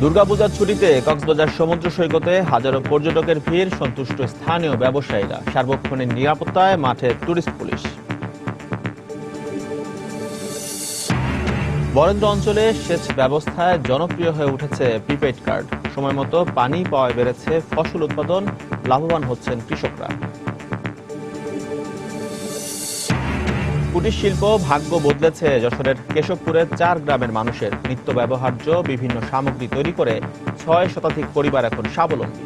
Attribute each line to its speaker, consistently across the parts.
Speaker 1: দুর্গাপূজার ছুটিতে কক্সবাজার সমুদ্র সৈকতে হাজারো পর্যটকের ভিড়, সন্তুষ্ট স্থানীয় ব্যবসায়ীরা। সার্বক্ষণিক নিরাপত্তায় মাঠে টুরিস্ট পুলিশ। বরেন্দ্র অঞ্চলে সেচ ব্যবস্থায় জনপ্রিয় হয়ে উঠেছে প্রিপেইড কার্ড। সময় মতো পানি পাওয়ায় বেড়েছে ফসল উৎপাদন, লাভবান হচ্ছেন কৃষকরা। কুটির শিল্প ভাগ্য বদলেছে যশোরের কেশবপুরের 4 গ্রামের মানুষের। নিত্য ব্যবহার্য বিভিন্ন সামগ্রী তৈরি করে 6 শতাধিক পরিবার এখন স্বাবলম্বী।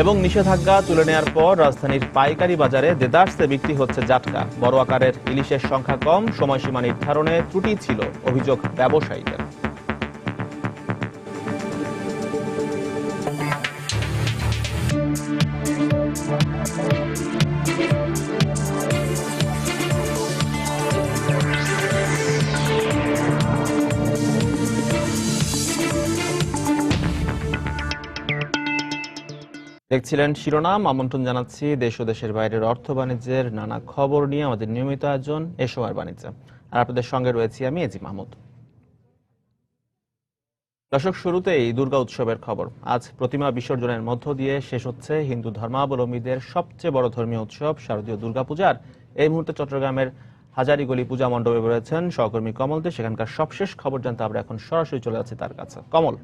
Speaker 1: এবং নিষেধাজ্ঞা তুলে নেওয়ার পর রাজধানীর পাইকারি বাজারে দেদারসে বিক্রি হচ্ছে জাটকা। বড় আকারের ইলিশের সংখ্যা কম, সময়সীমা নির্ধারণে ত্রুটি ছিল, অভিযোগ ব্যবসায়ীদের। দেখছিলেন শিরোনাম। আমন্ত্রণ জানাচ্ছি দেশ ও দেশের বাইরের অর্থ বাণিজ্যের নানা খবর নিয়ে আমাদের নিয়মিত আয়োজন এ সময়ের বাণিজ্য। আর আপনাদের সঙ্গে রয়েছি আমি এজি মাহমুদ। দর্শক, শুরুতেই দুর্গা উৎসবের খবর। আজ প্রতিমা বিসর্জনের মধ্য দিয়ে শেষ হচ্ছে হিন্দু ধর্মাবলম্বীদের সবচেয়ে বড় ধর্মীয় উৎসব শারদীয় দুর্গাপূজার। এই মুহূর্তে চট্টগ্রামের হাজারীগলি পূজা মণ্ডপে রয়েছেন সহকর্মী কমল দে। সেখানকার সবশেষ খবর জানতে আমরা এখন সরাসরি চলে যাচ্ছি তার কাছে। কমল।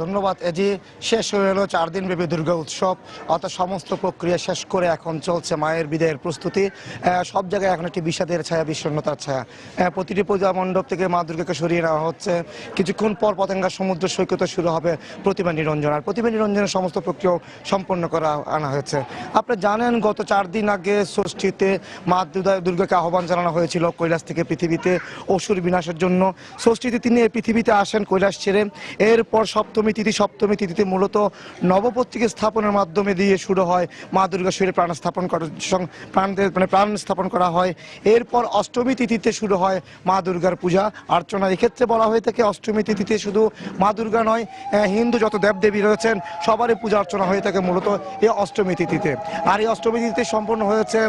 Speaker 2: ধন্যবাদ এজি। শেষ হয়ে হলো 4 দিন ব্যাপী দুর্গা উৎসব, অর্থাৎ সমস্ত প্রক্রিয়া শেষ করে এখন চলছে মায়ের বিদায়ের প্রস্তুতি। সব জায়গায় এখন একটি বিষাদের ছায়া, বিষণ্ণতার ছায়া। প্রতিটি পূজা মণ্ডপ থেকে মা দুর্গাকে সরিয়ে নেওয়া হচ্ছে। কিছুক্ষণ পর পতেঙ্গা সমুদ্র সৈকতে শুরু হবে প্রতিমা নিরঞ্জন। আর প্রতিমা নিরঞ্জনের সমস্ত প্রক্রিয়া সম্পন্ন আনা হয়েছে। আপনি জানেন, গত 4 দিন আগে ষষ্ঠীতে মা দুর্গাকে আহ্বান জানানো হয়েছিল কৈলাস থেকে পৃথিবীতে অসুর বিনাশের জন্য। ষষ্ঠীতে তিনি এই পৃথিবীতে আসেন কৈলাস ছেড়ে। এরপর সপ্তমী তিথিতে মূলত নবপত্রিকা স্থাপনের মাধ্যমে দিয়ে শুরু হয় মা দুর্গা শরীরে প্রাণ স্থাপন করা হয়। এরপর অষ্টমী তিথিতে শুরু হয় মা দুর্গার পূজা অর্চনা। এক্ষেত্রে বলা হয়ে থাকে অষ্টমী তিথিতে শুধু মা দুর্গা নয়, হিন্দু যত দেবদেবী রয়েছেন সবারই পূজা অর্চনা হয়ে থাকে মূলত এই অষ্টমী তিথিতে। আর এই অষ্টমী তিথিতে সম্পন্ন হয়েছে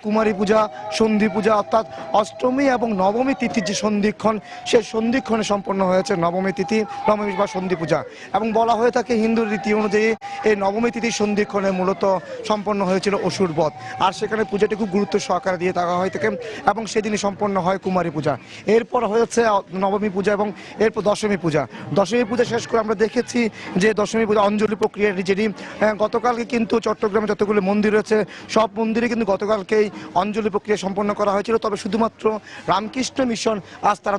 Speaker 2: কুমারী পূজা, সন্ধি পূজা, অর্থাৎ অষ্টমী এবং নবমী তিথির যে সন্ধিক্ষণ, সেই সন্ধিক্ষণে সম্পন্ন হয়েছে নবমী তিথি, নবমী বা সন্ধি পূজা। এবং বলা হয়ে থাকে হিন্দুর রীতি অনুযায়ী এই নবমী তিথির সন্ধিক্ষণে মূলত সম্পন্ন হয়েছিল অসুর বধ। আর সেখানে পূজাটি খুব গুরুত্ব সহকারে দিয়ে থাকা হয়ে থাকে এবং সেদিনই সম্পন্ন হয় কুমারী পূজা। এরপর হয়েছে নবমী পূজা এবং এরপর দশমী পূজা। দশমী পূজা শেষ করে আমরা দেখেছি যে দশমী পূজা অঞ্জলি প্রক্রিয়াটি, যেটি গতকালকে কিন্তু চট্টগ্রামে যতগুলো মন্দির রয়েছে সব মন্দিরে কিন্তু গতকালকেই অঞ্জলি প্রক্রিয়া সম্পন্ন করা হয়েছিল। তবে শুধুমাত্র রামকৃষ্ণ মিশন আজ তারা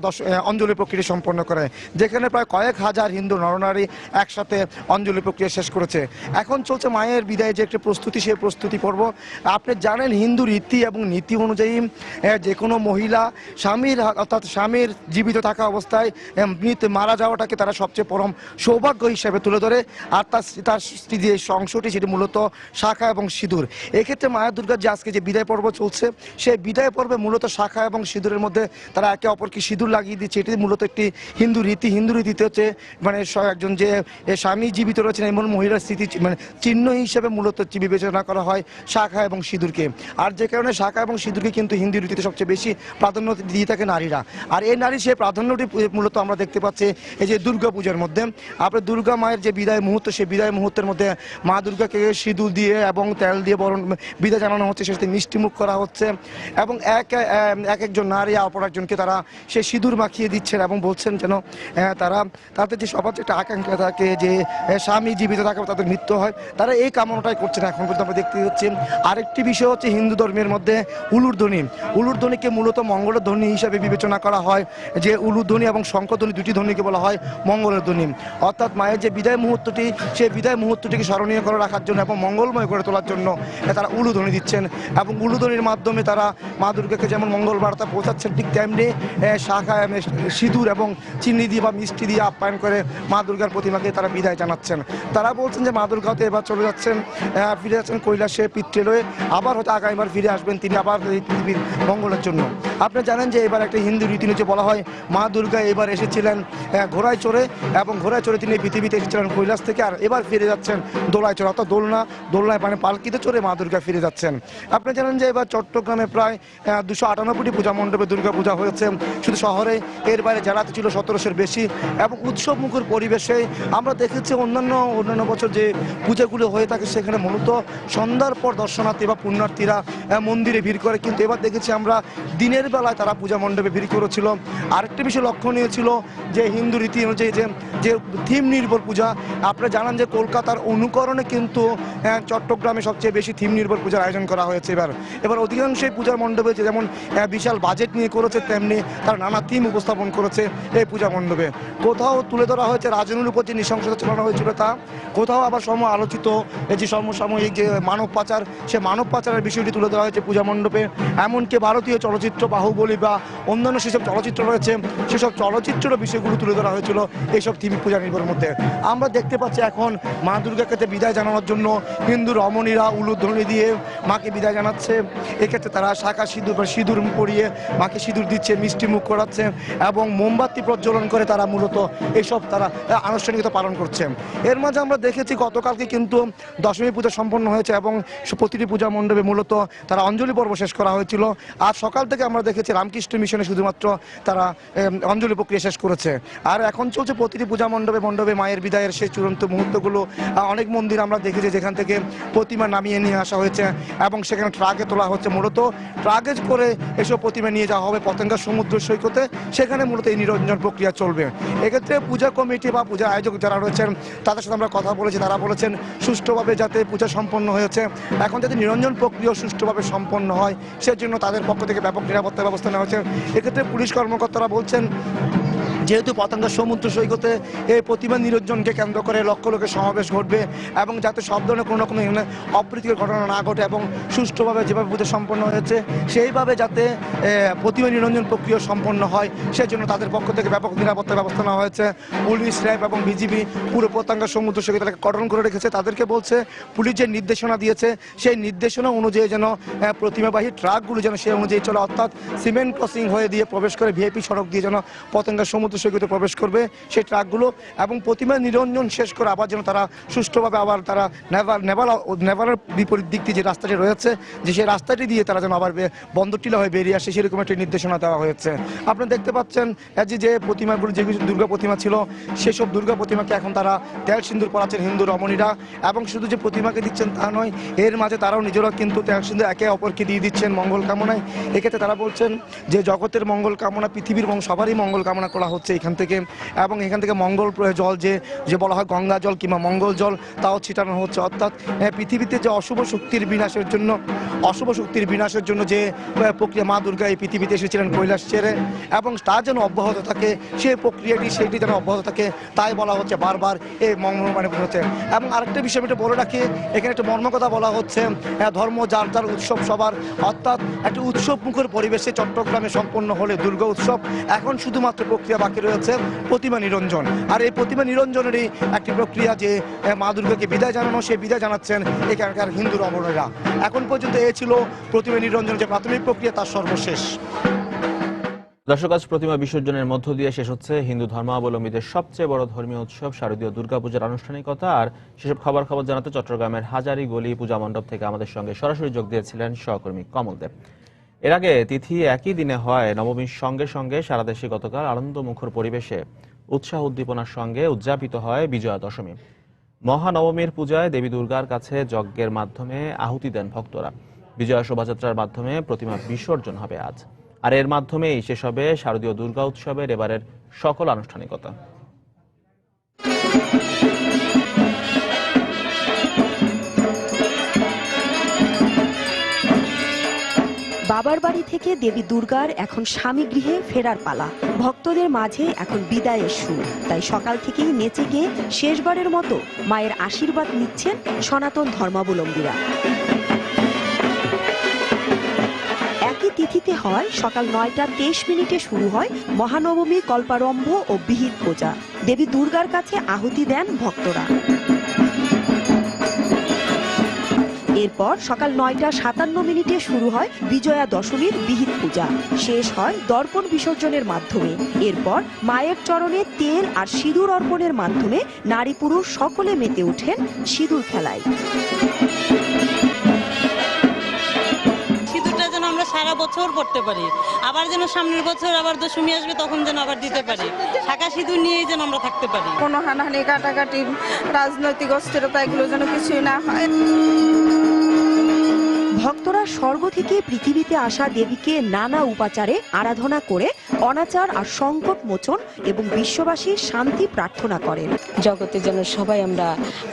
Speaker 2: অঞ্জলি প্রক্রিয়া সম্পন্ন করে, যেখানে প্রায় কয়েক হাজার হিন্দু নরনারী একসাথে অঞ্জলি প্রক্রিয়া শেষ করেছে। এখন চলছে মায়ের বিদায়ে যে একটি প্রস্তুতি, সেই প্রস্তুতি পর্ব। আপনি জানেন, হিন্দু রীতি এবং নীতি অনুযায়ী যে কোনো মহিলা স্বামীর জীবিত থাকা অবস্থায় মারা যাওয়াটাকে তারা সবচেয়ে পরম সৌভাগ্য হিসেবে তুলে ধরে। আর তার যে অংশটি সেটি মূলত শাখা এবং সিঁদুর। এক্ষেত্রে মায়ের দুর্গার যে আজকে যে বিদায় পর্ব চলছে, সেই বিদায় পর্বে মূলত শাখা এবং সিঁদুরের মধ্যে তারা একে অপরকে সিঁদুর লাগিয়ে দিচ্ছে। এটি মূলত একটি হিন্দু রীতিতে হচ্ছে মানে একজন যে স্বামী জীবিত রয়েছেন এমন মহিলার স্মৃতি চিহ্ন হিসেবে মূলত বিবেচনা করা হয় শাখা এবং সিঁদুরকে। আর যে কারণে শাখা এবং সিঁদুরকে কিন্তু হিন্দু রীতিতে সবচেয়ে বেশি প্রাধান্য দিয়ে থাকে নারীরা। আর এই নারী সেই প্রাধান্যটি মূলত আমরা দেখতে পাচ্ছি এই যে দুর্গা পূজার মধ্যে। আপনার দুর্গা মায়ের যে বিদায় মুহূর্ত, সেই বিদায় মুহূর্তের মধ্যে মা দুর্গাকে সিঁদুর দিয়ে এবং তেল দিয়ে বিদায় জানানো হচ্ছে, সেটাতে মিষ্টিমুখ করা হচ্ছে এবং একজন নারী অপর একজনকে তারা সে সিঁদুর মাখিয়ে দিচ্ছেন এবং বলছেন যেন তাদের যে সবার একটা আকাঙ্ক্ষা থাকে যে স্বামী জীবিত থাকে তাদের মৃত্যু হয়, তারা এই কামনাটাই করছেন এখন পর্যন্ত আমরা দেখতে পাচ্ছি। আরেকটি বিষয় হচ্ছে হিন্দু ধর্মের মধ্যে উলুধ্বনিকে মূলত মঙ্গলের ধ্বনি হিসাবে বিবেচনা করা হয়। যে উলুধ্বনি এবং শঙ্খধ্বনি, দুটি ধ্বনিকে বলা হয় মঙ্গলের ধ্বনি। অর্থাৎ মায়ের যে বিদায় মুহূর্তটি, সেই বিদায় মুহূর্তটিকে স্মরণীয় করে রাখার জন্য এবং মঙ্গলময় করে তোলার জন্য তারা উলুধ্বনি দিচ্ছেন এবং উলুধ্বনির মাধ্যমে তারা মা দুর্গাকে যেমন মঙ্গল বার্তা পৌঁছাচ্ছেন, ঠিক তেমনি শাখা সিঁদুর এবং চিনি দিয়ে বা মিষ্টি দিয়ে আপ্যায়ন করে মা দুর্গার প্রতিমাকে তারা বিদায় জানাচ্ছেন। তারা বলছেন যে মা দুর্গা হয়তো এবার চলে যাচ্ছেন, ফিরে যাচ্ছেন কৈলাসে পিতৃলয়ে, আবার হয়তো আগামীবার ফিরে আসবেন তিনি আবার এই পৃথিবীর মঙ্গলের জন্য। আপনি জানেন যে এবার একটা হিন্দু রীতিনীতি বলা হয় মা দুর্গা এবার এসেছিলেন ঘোড়ায় চড়ে, এবং ঘোড়ায় চড়ে তিনি এই পৃথিবীতে এসেছিলেন কৈলাস থেকে, আর এবার ফিরে যাচ্ছেন দোলায় চড়ে, অর্থাৎ দোলনায় মানে পালকিতে চড়ে মা দুর্গা ফিরে যাচ্ছেন। আপনি জানেন যে এবার চট্টগ্রামে প্রায় 298টি পূজা মণ্ডপে দুর্গা পূজা হয়েছে শুধু শহরে, এর বাইরে জেলাতে ছিল 1700-এর বেশি, এবং উৎসব মুখর পরিবেশে আমরা দেখেছি অন্যান্য বছর যে পূজাগুলো হয়ে থাকে সেখানে মূলত সন্ধ্যার পর দর্শনার্থী বা পুণ্যার্থীরা মন্দিরে ভিড় করে, কিন্তু এবার দেখেছি আমরা দিনের বেলায় তারা পূজা মণ্ডপে ভিড় করেছিল। আরেকটি বিষয় লক্ষণীয় ছিল যে হিন্দু রীতি অনুযায়ী যে থিম নির্ভর পূজা। আপনারা জানান যে কলকাতার অনুকরণে কিন্তু চট্টগ্রামে সবচেয়ে বেশি থিম নির্ভর পূজার আয়োজন করা হয়েছে। এবার অধিকাংশই পূজার মণ্ডপে যেমন বিশাল বাজেট নিয়ে করেছে, তেমনি তারা নানা থিম উপস্থাপন করেছে এই পূজা মণ্ডপে। কোথাও তুলে ধরা হয়েছে রাজনের উপর যে নৃশংসতা চালানো হয়েছিল তা, কোথাও আবার আলোচিত এই যে সমসাময়িক যে মানব পাচার, সে মানব পাচারের বিষয়টি তুলে ধরা হয়েছে পূজা মণ্ডপে। এমনকি ভারতীয় চলচ্চিত্র বাহুবলী বা অন্যান্য সেসব চলচ্চিত্র রয়েছে, সেসব চলচ্চিত্রের বিষয়গুলো তুলে ধরা হয়েছিল এইসব থিম পূজা নির্ভরের মধ্যে। আমরা দেখতে পাচ্ছি এখন মা দুর্গাকে বিদায় জানানোর জন্য হিন্দু রমণীরা উলুধ্বনি দিয়ে মাকে বিদায় জানাচ্ছে। এক্ষেত্রে তারা শাঁখা সিঁদুর পরিয়ে মাকে সিঁদুর দিচ্ছে, মিষ্টি মুখ করাচ্ছে এবং মোমবাতি প্রজ্বলন করে তারা মূলত এইসব তারা আনুষ্ঠানিকতা পালন করছে। এর মাঝে আমরা দেখেছি গতকালকে কিন্তু দশমী পূজা সম্পন্ন হয়েছে এবং প্রতিটি পূজা মণ্ডপে মূলত তারা অঞ্জলি পর্ব শেষ করা হয়েছিল। আর সকাল থেকে আমরা দেখেছি রামকৃষ্ণ মিশনে শুধুমাত্র তারা অঞ্জলি প্রক্রিয়া শেষ করেছে। আর এখন চলছে প্রতিটি পূজা মণ্ডপে মায়ের বিদায়ের সেই চূড়ান্ত মুহূর্তগুলো। অনেক মন্দির আমরা দেখেছি যেখান থেকে প্রতিমা নামিয়ে নিয়ে আসা হয়েছে এবং সেখানে ট্রাকে তোলা হচ্ছে, মূলত ট্রাকে করে এসব প্রতিমা নিয়ে যাওয়া হবে পতেঙ্গা সমুদ্র সৈকতে, সেখানে মূলত এই নিরঞ্জন প্রক্রিয়া চলবে। এক্ষেত্রে পূজা কমিটি বা পূজা আয়োজক যারা রয়েছেন তাদের সাথে আমরা কথা বলেছি, তারা বলেছেন সুষ্ঠুভাবে যাতে পূজা সম্পন্ন হয়েছে, এখন যাতে নিরঞ্জন প্রক্রিয়া সুষ্ঠুভাবে সম্পন্ন হয় সেজন্য তাদের পক্ষ থেকে ব্যাপক নিরাপত্তা ব্যবস্থা নেওয়া হয়েছে। এক্ষেত্রে পুলিশ কর্মকর্তারা বলছেন যেহেতু পতেঙ্গা সমুদ্র সৈকতে এই প্রতিমা নিরঞ্জনকে কেন্দ্র করে লক্ষ লোকের সমাবেশ ঘটবে এবং যাতে সব ধরনের কোনো রকম অপ্রীতিকর ঘটনা না ঘটে এবং সুষ্ঠুভাবে যেভাবে পূজা সম্পন্ন হয়েছে সেইভাবে যাতে প্রতিমা নিরঞ্জন প্রক্রিয়া সম্পন্ন হয় সেজন্য তাদের পক্ষ থেকে ব্যাপক নিরাপত্তা ব্যবস্থা নেওয়া হয়েছে। পুলিশ, র্যাব এবং বিজিবি পুরো পতেঙ্গা সমুদ্র সৈকত কর্ডন করে রেখেছে। তাদেরকে বলছে পুলিশ যে নির্দেশনা দিয়েছে সেই নির্দেশনা অনুযায়ী যেন প্রতিমাবাহী ট্রাকগুলো যেন সেই অনুযায়ী চলে, অর্থাৎ সিমেন্ট ক্রসিং হয়ে দিয়ে প্রবেশ করে ভিআইপি সড়ক দিয়ে যেন পতেঙ্গা সমুদ্র সৈকতে প্রবেশ করবে সেই ট্রাকগুলো, এবং প্রতিমা নিরঞ্জন শেষ করে আবার যেন তারা সুষ্ঠুভাবে আবার তারা নেভালের বিপরীত দিক দিয়ে যে রাস্তাটি রয়েছে যে সেই রাস্তাটি দিয়ে তারা যেন আবার বন্দরটিলা হয়ে বেরিয়ে আসে সেরকম একটি নির্দেশনা দেওয়া হয়েছে। আপনারা দেখতে পাচ্ছেন যে প্রতিমাগুলো যে দুর্গা প্রতিমা ছিল সেসব দুর্গা প্রতিমাকে এখন তারা তেল সিন্দুর পরাচ্ছেন হিন্দু রমণীরা, এবং শুধু যে প্রতিমাকে দিচ্ছেন তা নয়, এর মাঝে তারাও নিজেরা কিন্তু তেল সিন্দুর একে অপরকে দিয়ে দিচ্ছেন মঙ্গল কামনায়। এক্ষেত্রে তারা বলছেন যে জগতের মঙ্গল কামনা, পৃথিবীর সবারই মঙ্গল কামনা করা হচ্ছে এখান থেকে, এবং এখান থেকে মঙ্গল জল যে বলা হয় গঙ্গা জল কিংবা মঙ্গল জল তাও ছিটানো হচ্ছে, অর্থাৎ পৃথিবীতে যে অশুভ শক্তির বিনাশের জন্য যে প্রক্রিয়া মা দুর্গা এই পৃথিবীতে এসেছিলেন কৈলাস ছেড়ে, এবং তা যেন অব্যাহত থাকে সেই প্রক্রিয়াটি সেটি যেন অব্যাহত থাকে তাই বলা হচ্ছে বারবার এই মানে হচ্ছে। এবং আরেকটা বিষয় আমি বলে রাখি, এখানে একটা মর্মকথা বলা হচ্ছে ধর্ম যার যার উৎসব সবার, অর্থাৎ একটা উৎসব মুখর পরিবেশে চট্টগ্রামে সম্পন্ন হলে দুর্গা উৎসব, এখন শুধুমাত্র প্রক্রিয়া বাকি রয়েছে প্রতিমা নিরঞ্জন। আর এই প্রতিমা নিরঞ্জনেরই একটি প্রক্রিয়া যে মা দুর্গাকে বিদায় জানানো, সেই বিদায় জানাচ্ছেন এখানকার হিন্দু রমণীরা। এখন পর্যন্ত এ ছিল প্রতিমা নিরঞ্জন যে প্রাথমিক প্রক্রিয়া তার সর্বশেষ।
Speaker 1: দর্শক, আজ প্রতিমা বিসর্জনের মধ্য দিয়ে শেষ হচ্ছে হিন্দু ধর্মাবলম্বীদের সবচেয়ে বড় ধর্মীয় উৎসব শারদীয় দুর্গাপূজার আনুষ্ঠানিকতা। আর সেসব খবর জানাতে চট্টগ্রামের হাজারি গলি পূজা মণ্ডপ থেকে আমাদের সঙ্গে সরাসরি যোগ দিয়েছিলেন সহকর্মী কমল দেব। এর আগে তিথি একই দিনে হয় নবমীর সঙ্গে সঙ্গে সারা দেশে গতকাল আনন্দমুখর পরিবেশে উৎসাহ উদ্দীপনার সঙ্গে উদযাপিত হয় বিজয়া দশমী। মহানবমীর পূজায় দেবী দুর্গার কাছে যজ্ঞের মাধ্যমে আহুতি দেন ভক্তরা। বিজয়া শোভাযাত্রার মাধ্যমে প্রতিমা বিসর্জন হবে আজ, আর এর মাধ্যমেই শেষ হবে শারদীয় দুর্গা উৎসবের এবারের সকল আনুষ্ঠানিকতা।
Speaker 3: বাবার বাড়ি থেকে দেবী দুর্গার এখন স্বামী গৃহে ফেরার পালা। ভক্তদের মাঝে এখন বিদায়ের সুর, তাই সকাল থেকেই নেচে গিয়ে শেষবারের মতো মায়ের আশীর্বাদ নিচ্ছেন সনাতন ধর্মাবলম্বীরা। একই তিথিতে হয় সকাল 9টা 23 মিনিটে শুরু হয় মহানবমী, কল্পারম্ভ ও বিহিত পূজা। দেবী দুর্গার কাছে আহুতি দেন ভক্তরা। এরপর সকাল 9টা 57 মিনিটে শুরু হয় বিজয়া দশমীর বিহিত পূজা, শেষ হয় দর্পণ বিসর্জনের মাধ্যমে। এরপর মায়ের চরণে তেল আর সিঁদুর অর্পণের মাধ্যমে নারী পুরুষ সকলে মেতে ওঠেন সিঁদুর খেলায়।
Speaker 4: সিঁদুরটা যেন আমরা সারা বছর পড়তে পারি, আবার যেন সামনের বছর আবার দশমী আসবে তখন যেন আবার দিতে পারি, শাঁখা সিঁদুর নিয়েই যেন আমরা থাকতে পারি।
Speaker 5: কোনো হানাহানি, কাটাকাটি, রাজনৈতিক অস্থিরতা এগুলো যেন কিছুই না হয়।
Speaker 3: ভক্তরা স্বর্গ থেকে পৃথিবীতে আসা দেবীকে নানা উপাচারে আরাধনা করে অনাচার আর সংকট মোচন এবং বিশ্ববাসীর শান্তি প্রার্থনা করেন।
Speaker 6: জগতে যেন সবাই আমরা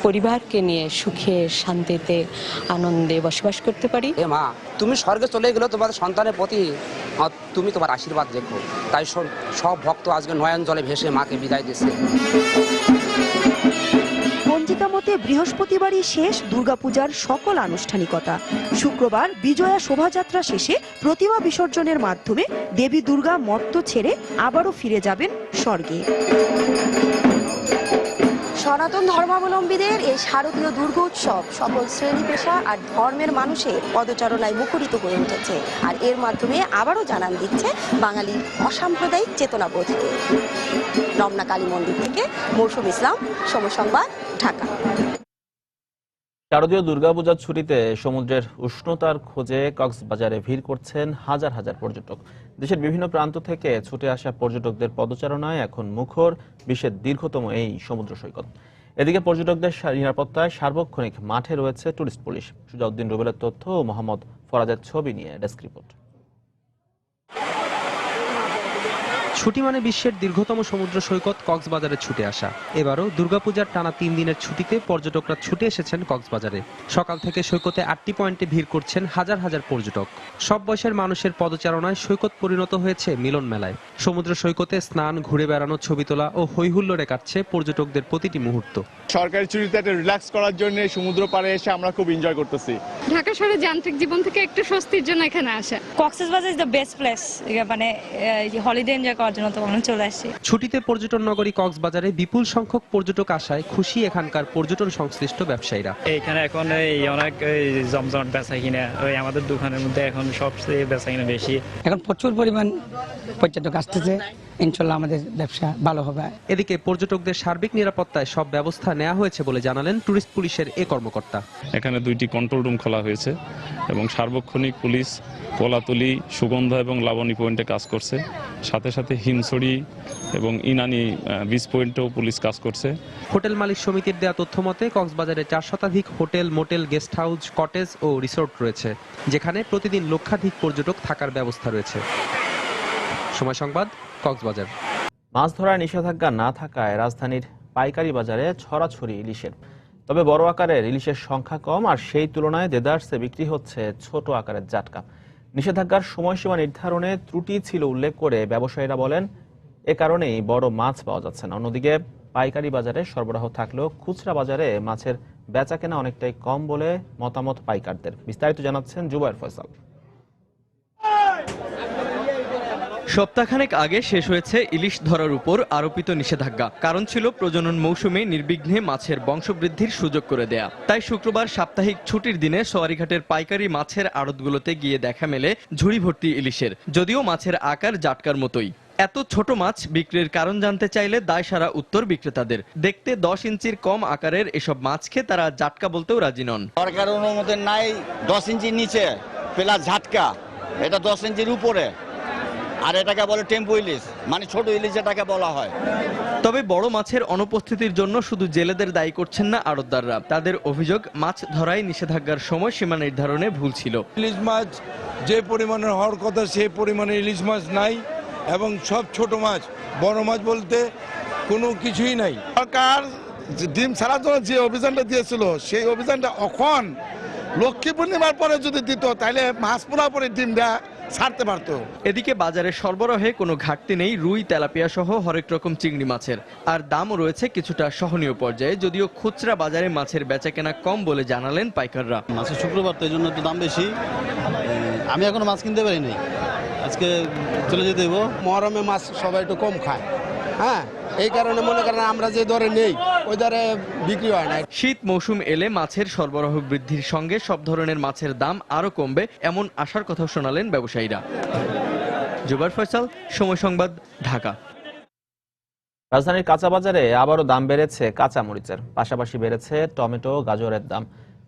Speaker 6: পরিবারকে নিয়ে সুখে শান্তিতে আনন্দে বসবাস করতে পারি।
Speaker 7: এ মা, তুমি স্বর্গে চলে গেলে তোমার সন্তানের প্রতি তুমি তোমার আশীর্বাদ দেখো। তাই সব ভক্ত আজকে নয়ন জলে ভেসে মাকে বিদায় দিচ্ছে।
Speaker 3: পঞ্জিকা মতে বৃহস্পতিবারই শেষ দুর্গাপূজার সকল আনুষ্ঠানিকতা। শুক্রবার বিজয়া শোভাযাত্রা শেষে প্রতিমা বিসর্জনের মাধ্যমে দেবী দুর্গা মর্ত ছেড়ে আবারও ফিরে যাবেন স্বর্গে। সনাতন ধর্মাবলম্বীদের এই শারদীয় দুর্গোৎসব সকল শ্রেণী পেশা আর ধর্মের মানুষের পদচারণায় মুখরিত হয়ে উঠেছে, আর এর মাধ্যমে আবারও জানান দিচ্ছে বাঙালির অসাম্প্রদায়িক চেতনাবোধকে। রমনা কালী মন্দির থেকে মৌসুম ইসলাম, সময় সংবাদ, ঢাকা।
Speaker 1: শারদীয় দুর্গাপূজার ছুটিতে সমুদ্রের উষ্ণতার খোঁজে কক্সবাজারে ভিড় করছেন হাজার হাজার পর্যটক। দেশের বিভিন্ন প্রান্ত থেকে ছুটে আসা পর্যটকদের পদচারণায় এখন মুখর বিশ্বের দীর্ঘতম এই সমুদ্র সৈকত। এদিকে পর্যটকদের নিরাপত্তায় সার্বক্ষণিক মাঠে রয়েছে টুরিস্ট পুলিশ। সুজাউদ্দিন রুবেলের তথ্য ও মোহাম্মদ ফরাজের ছবি নিয়ে ডেস্ক রিপোর্ট।
Speaker 8: ছুটি মানে বিশ্বের দীর্ঘতম সমুদ্র সৈকত কক্সবাজারে ছুটে আসা। এবারও দুর্গাপূজার টানা 3 দিনের ছুটিতে পর্যটকরা ছুটে এসেছেন কক্সবাজারে। সকাল থেকে সৈকতে 8টি পয়েন্টে ভিড় করছেন হাজার হাজার পর্যটক। সব বয়সের মানুষের পদচারণায় সৈকত পরিণত হয়েছে মিলন মেলায়। সমুদ্র সৈকতে স্নান, ঘুরে বেড়ানো, ছবি তোলা ও হৈহুল্লোড়ে কাটছে পর্যটকদের প্রতিটি মুহূর্ত।
Speaker 9: সরকারি ছুটিতে একটা রিল্যাক্স করার জন্য সমুদ্র পাড়ে এসে আমরা খুব এনজয় করতেছি।
Speaker 10: ঢাকা শহরে যান্ত্রিক জীবন থেকে একটু স্বস্তির জন্য এখানে আসা।
Speaker 11: Cox's Bazar is the best place, মানে হলিডে এনজয় করার জন্য তো আমরা চলে আসছি।
Speaker 8: ছুটিতে পর্যটন নগরী কক্সবাজারে বিপুল সংখ্যক পর্যটক আসায় খুশি এখানকার পর্যটন সংশ্লিষ্ট ব্যবসায়ীরা।
Speaker 12: এখানে এখন অনেক জমজমাট বেচা কিনা, আমাদের দোকানের মধ্যে এখন সবচেয়ে বেচা কিনা বেশি।
Speaker 13: এখন প্রচুর পরিমাণ পর্যটক আসতেছে, ইনশাল্লাহ আমাদের ব্যবসা ভালো হবে।
Speaker 8: এদিকে পর্যটকদের সার্বিক নিরাপত্তায় সব ব্যবস্থা নেওয়া হয়েছে বলে জানালেন টুরিস্ট পুলিশের এ কর্মকর্তা।
Speaker 14: এখানে 2টি কন্ট্রোল রুম খোলা হয়েছে এবং সার্বক্ষণিক পুলিশ কোলাতুলি, সুগন্ধা এবং লাবণী পয়েন্টে কাজ করছে। সাথে সাথে হিমছড়ি এবং ইনানি বিচ পয়েন্টেও পুলিশ কাজ করছে।
Speaker 8: হোটেল মালিক সমিতির দেয়া তথ্য মতে কক্সবাজারে 4 শতাধিক hotel, motel, guest house, cottage ও রিসোর্ট রয়েছে, যেখানে প্রতিদিন লক্ষাধিক পর্যটক থাকার ব্যবস্থা রয়েছে। সময় সংবাদ, কক্সবাজার।
Speaker 1: মাছ ধরার নিষেধাজ্ঞা না থাকায় রাজধানীর পাইকারি বাজারে ছড়াছড়ি ইলিশের। তবে বড় আকারের ইলিশের সংখ্যা কম, আর সেই তুলনায় দেদারসে বিক্রি হচ্ছে ছোট আকারের জাটকা। নিষেধাজ্ঞার সময়সীমা নির্ধারণে ত্রুটি ছিল উল্লেখ করে ব্যবসায়ীরা বলেন এ কারণেই বড় মাছ পাওয়া যাচ্ছে না। অন্যদিকে পাইকারি বাজারে সরবরাহ থাকলেও খুচরা বাজারে মাছের বেচাকেনা অনেকটাই কম বলে মতামত পাইকারদের। বিস্তারিত জানাচ্ছেন জুবায়ের ফয়সাল।
Speaker 15: সপ্তাহখানেক আগে শেষ হয়েছে ইলিশ ধরার উপর আরোপিত নিষেধাজ্ঞা। কারণ ছিল প্রজনন মৌসুমে নির্বিঘ্নে মাছের বংশবৃদ্ধির সুযোগ করে দেয়া। তাই শুক্রবার সাপ্তাহিক ছুটির দিনে সোয়ারিঘাটের পাইকারি মাছের আড়তগুলোতে গিয়ে দেখা মেলে ঝুড়ি ভর্তি ইলিশের, যদিও মাছের আকার জাটকার মতোই। এত ছোট মাছ বিক্রির কারণ জানতে চাইলে দায়সারা উত্তর বিক্রেতাদের। দেখতে 10 ইঞ্চির কম আকারের এসব মাছকে তারা জাটকা বলতেও রাজি নন।
Speaker 16: সরকার অনুমোদন নাই 10 ইঞ্চির নিচে প্লাস ঝাটকা, এটা 10 ইঞ্চির উপরে, আর এটাকে বলে টেম্পো ইলিশ, মানে ছোট ইলিশ যেটাকে বলা হয়।
Speaker 15: তবে বড় মাছের অনুপস্থিতির জন্য শুধু জেলেদের দায়ী করছেন না আড়তদাররা। তাদের অভিযোগ মাছ ধরায় নিষেধাজ্ঞার সময়সীমা নির্ধারণে ভুল ছিল।
Speaker 17: ইলিশ মাছ যে পরিমাণে হওয়ার কথা সেই পরিমাণে ইলিশ মাছ নাই, এবং সব ছোট মাছ, বড় মাছ বলতে কোনো কিছুই নাই।
Speaker 18: সরকার ডিম ছাড়ার জন্য যে অভিযানটা দিয়েছিল সেই অভিযানটা এখন লক্ষ্মী পূর্ণিমার পরে যদি দিত তাহলে মাছ পোড়া পরে ডিমটা ছাড়তে পারতো।
Speaker 15: এদিকে বাজারে সরবরাহে কোনো ঘাটতি নেই রুই, তেলাপিয়া সহ হরেক রকম চিংড়ি মাছের, আর দামও রয়েছে কিছুটা সহনীয় পর্যায়ে, যদিও খুচরা বাজারে মাছের বেচাকেনা কম বলে জানালেন পাইকাররা।
Speaker 19: মাছের শুক্রবার তো এই জন্য একটু দাম বেশি। আমি এখনো মাছ কিনতে পারি নাই, আজকে চলে যেতে দেবো।
Speaker 18: মহরমে মাছ সবাই একটু কম খায়, হ্যাঁ, এই কারণে মনে করেন আমরা যে দরে নেই ওই দরে বিক্রি হয় না।
Speaker 15: শীত মৌসুম এলে মাছের সরবরাহ বৃদ্ধির সঙ্গে সব ধরনের মাছের দাম আরও কমবে, এমন আশার কথা শোনালেন ব্যবসায়ীরা। জুবার ফয়সাল, সময় সংবাদ, ঢাকা।
Speaker 1: রাজধানীর কাঁচা বাজারে আবারও দাম বেড়েছে কাঁচা মরিচের, পাশাপাশি বেড়েছে টমেটো, গাজরের দাম।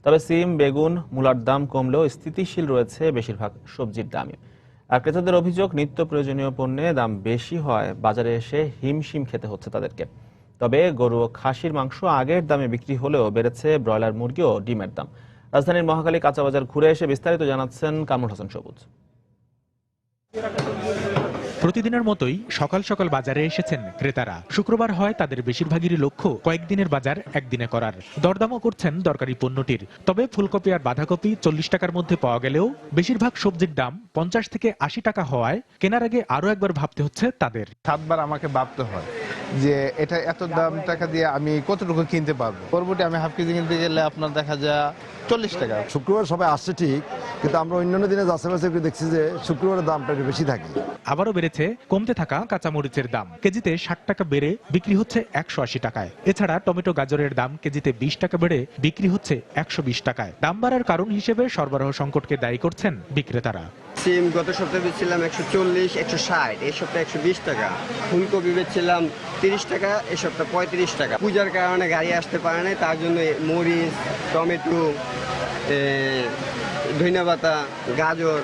Speaker 1: তবে সিম, বেগুন, মূলার দাম কমলেও স্থিতিশীল রয়েছে বেশিরভাগ সবজির দামই। আর ক্রেতাদের অভিযোগ, নিত্য প্রয়োজনীয় পণ্যে দাম বেশি হয় বাজারে এসে হিমশিম খেতে হচ্ছে তাদেরকে। তবে গরু ও খাসির মাংস আগের দামে বিক্রি হলেও বেড়েছে ব্রয়লার মুরগি ও ডিমের দাম। রাজধানীর মহাখালী কাঁচা বাজার ঘুরে এসে বিস্তারিত জানাচ্ছেন কামরুল হাসান সবুজ।
Speaker 20: প্রতিদিনের মতোই সকাল সকাল বাজারে এসেছেন ক্রেতারা। শুক্রবার হয় তাদের বেশিরভাগেরই লক্ষ্য কয়েকদিনের বাজার একদিনে করার। দরদামও করছেন দরকারি পণ্যটির। তবে ফুলকপি আর বাঁধাকপি 40 টাকার মধ্যে পাওয়া গেলেও বেশিরভাগ সবজির দাম 50 থেকে 80 টাকা হওয়ায় কেনার আগে আরো একবার ভাবতে হচ্ছে তাদের।
Speaker 21: 7 বার আমাকে ভাবতে হয় যে এটা এত দাম টাকা দিয়ে আমি কতটুকু কিনতে পারবো। বরবটি আমি হাফ কেজি কিনতে গেলে আপনার দেখা যায় 40 টাকা।
Speaker 22: শুক্রবার সবাই আসছে ঠিক, কিন্তু আমরা অন্যান্য দিনে যাচাই দেখছি যে শুক্রবারের দামটা একটু বেশি থাকে।
Speaker 20: আবারও বেড়েছে কমতে থাকা কাঁচামরিচের দাম। কেজিতে 60 টাকা বেড়ে বিক্রি হচ্ছে 180 টাকায়। এছাড়া টমেটো, গাজরের দাম কেজিতে 20 টাকা বেড়ে বিক্রি হচ্ছে 120 টাকায়। দাম বাড়ার কারণ হিসেবে সরবরাহ সংকটকে দায়ী করছেন বিক্রেতারা।
Speaker 23: সিম গত সপ্তাহে বেচছিলাম 140, 160, এই সপ্তাহে 120 টাকা। ফুলকপি বেচছিলাম 30 টাকা, এই সপ্তাহে 35 টাকা। পূজার কারণে গাড়ি আসতে পারে না, তার জন্য মরিচ, টমেটো, ধনিয়াপাতা, গাজর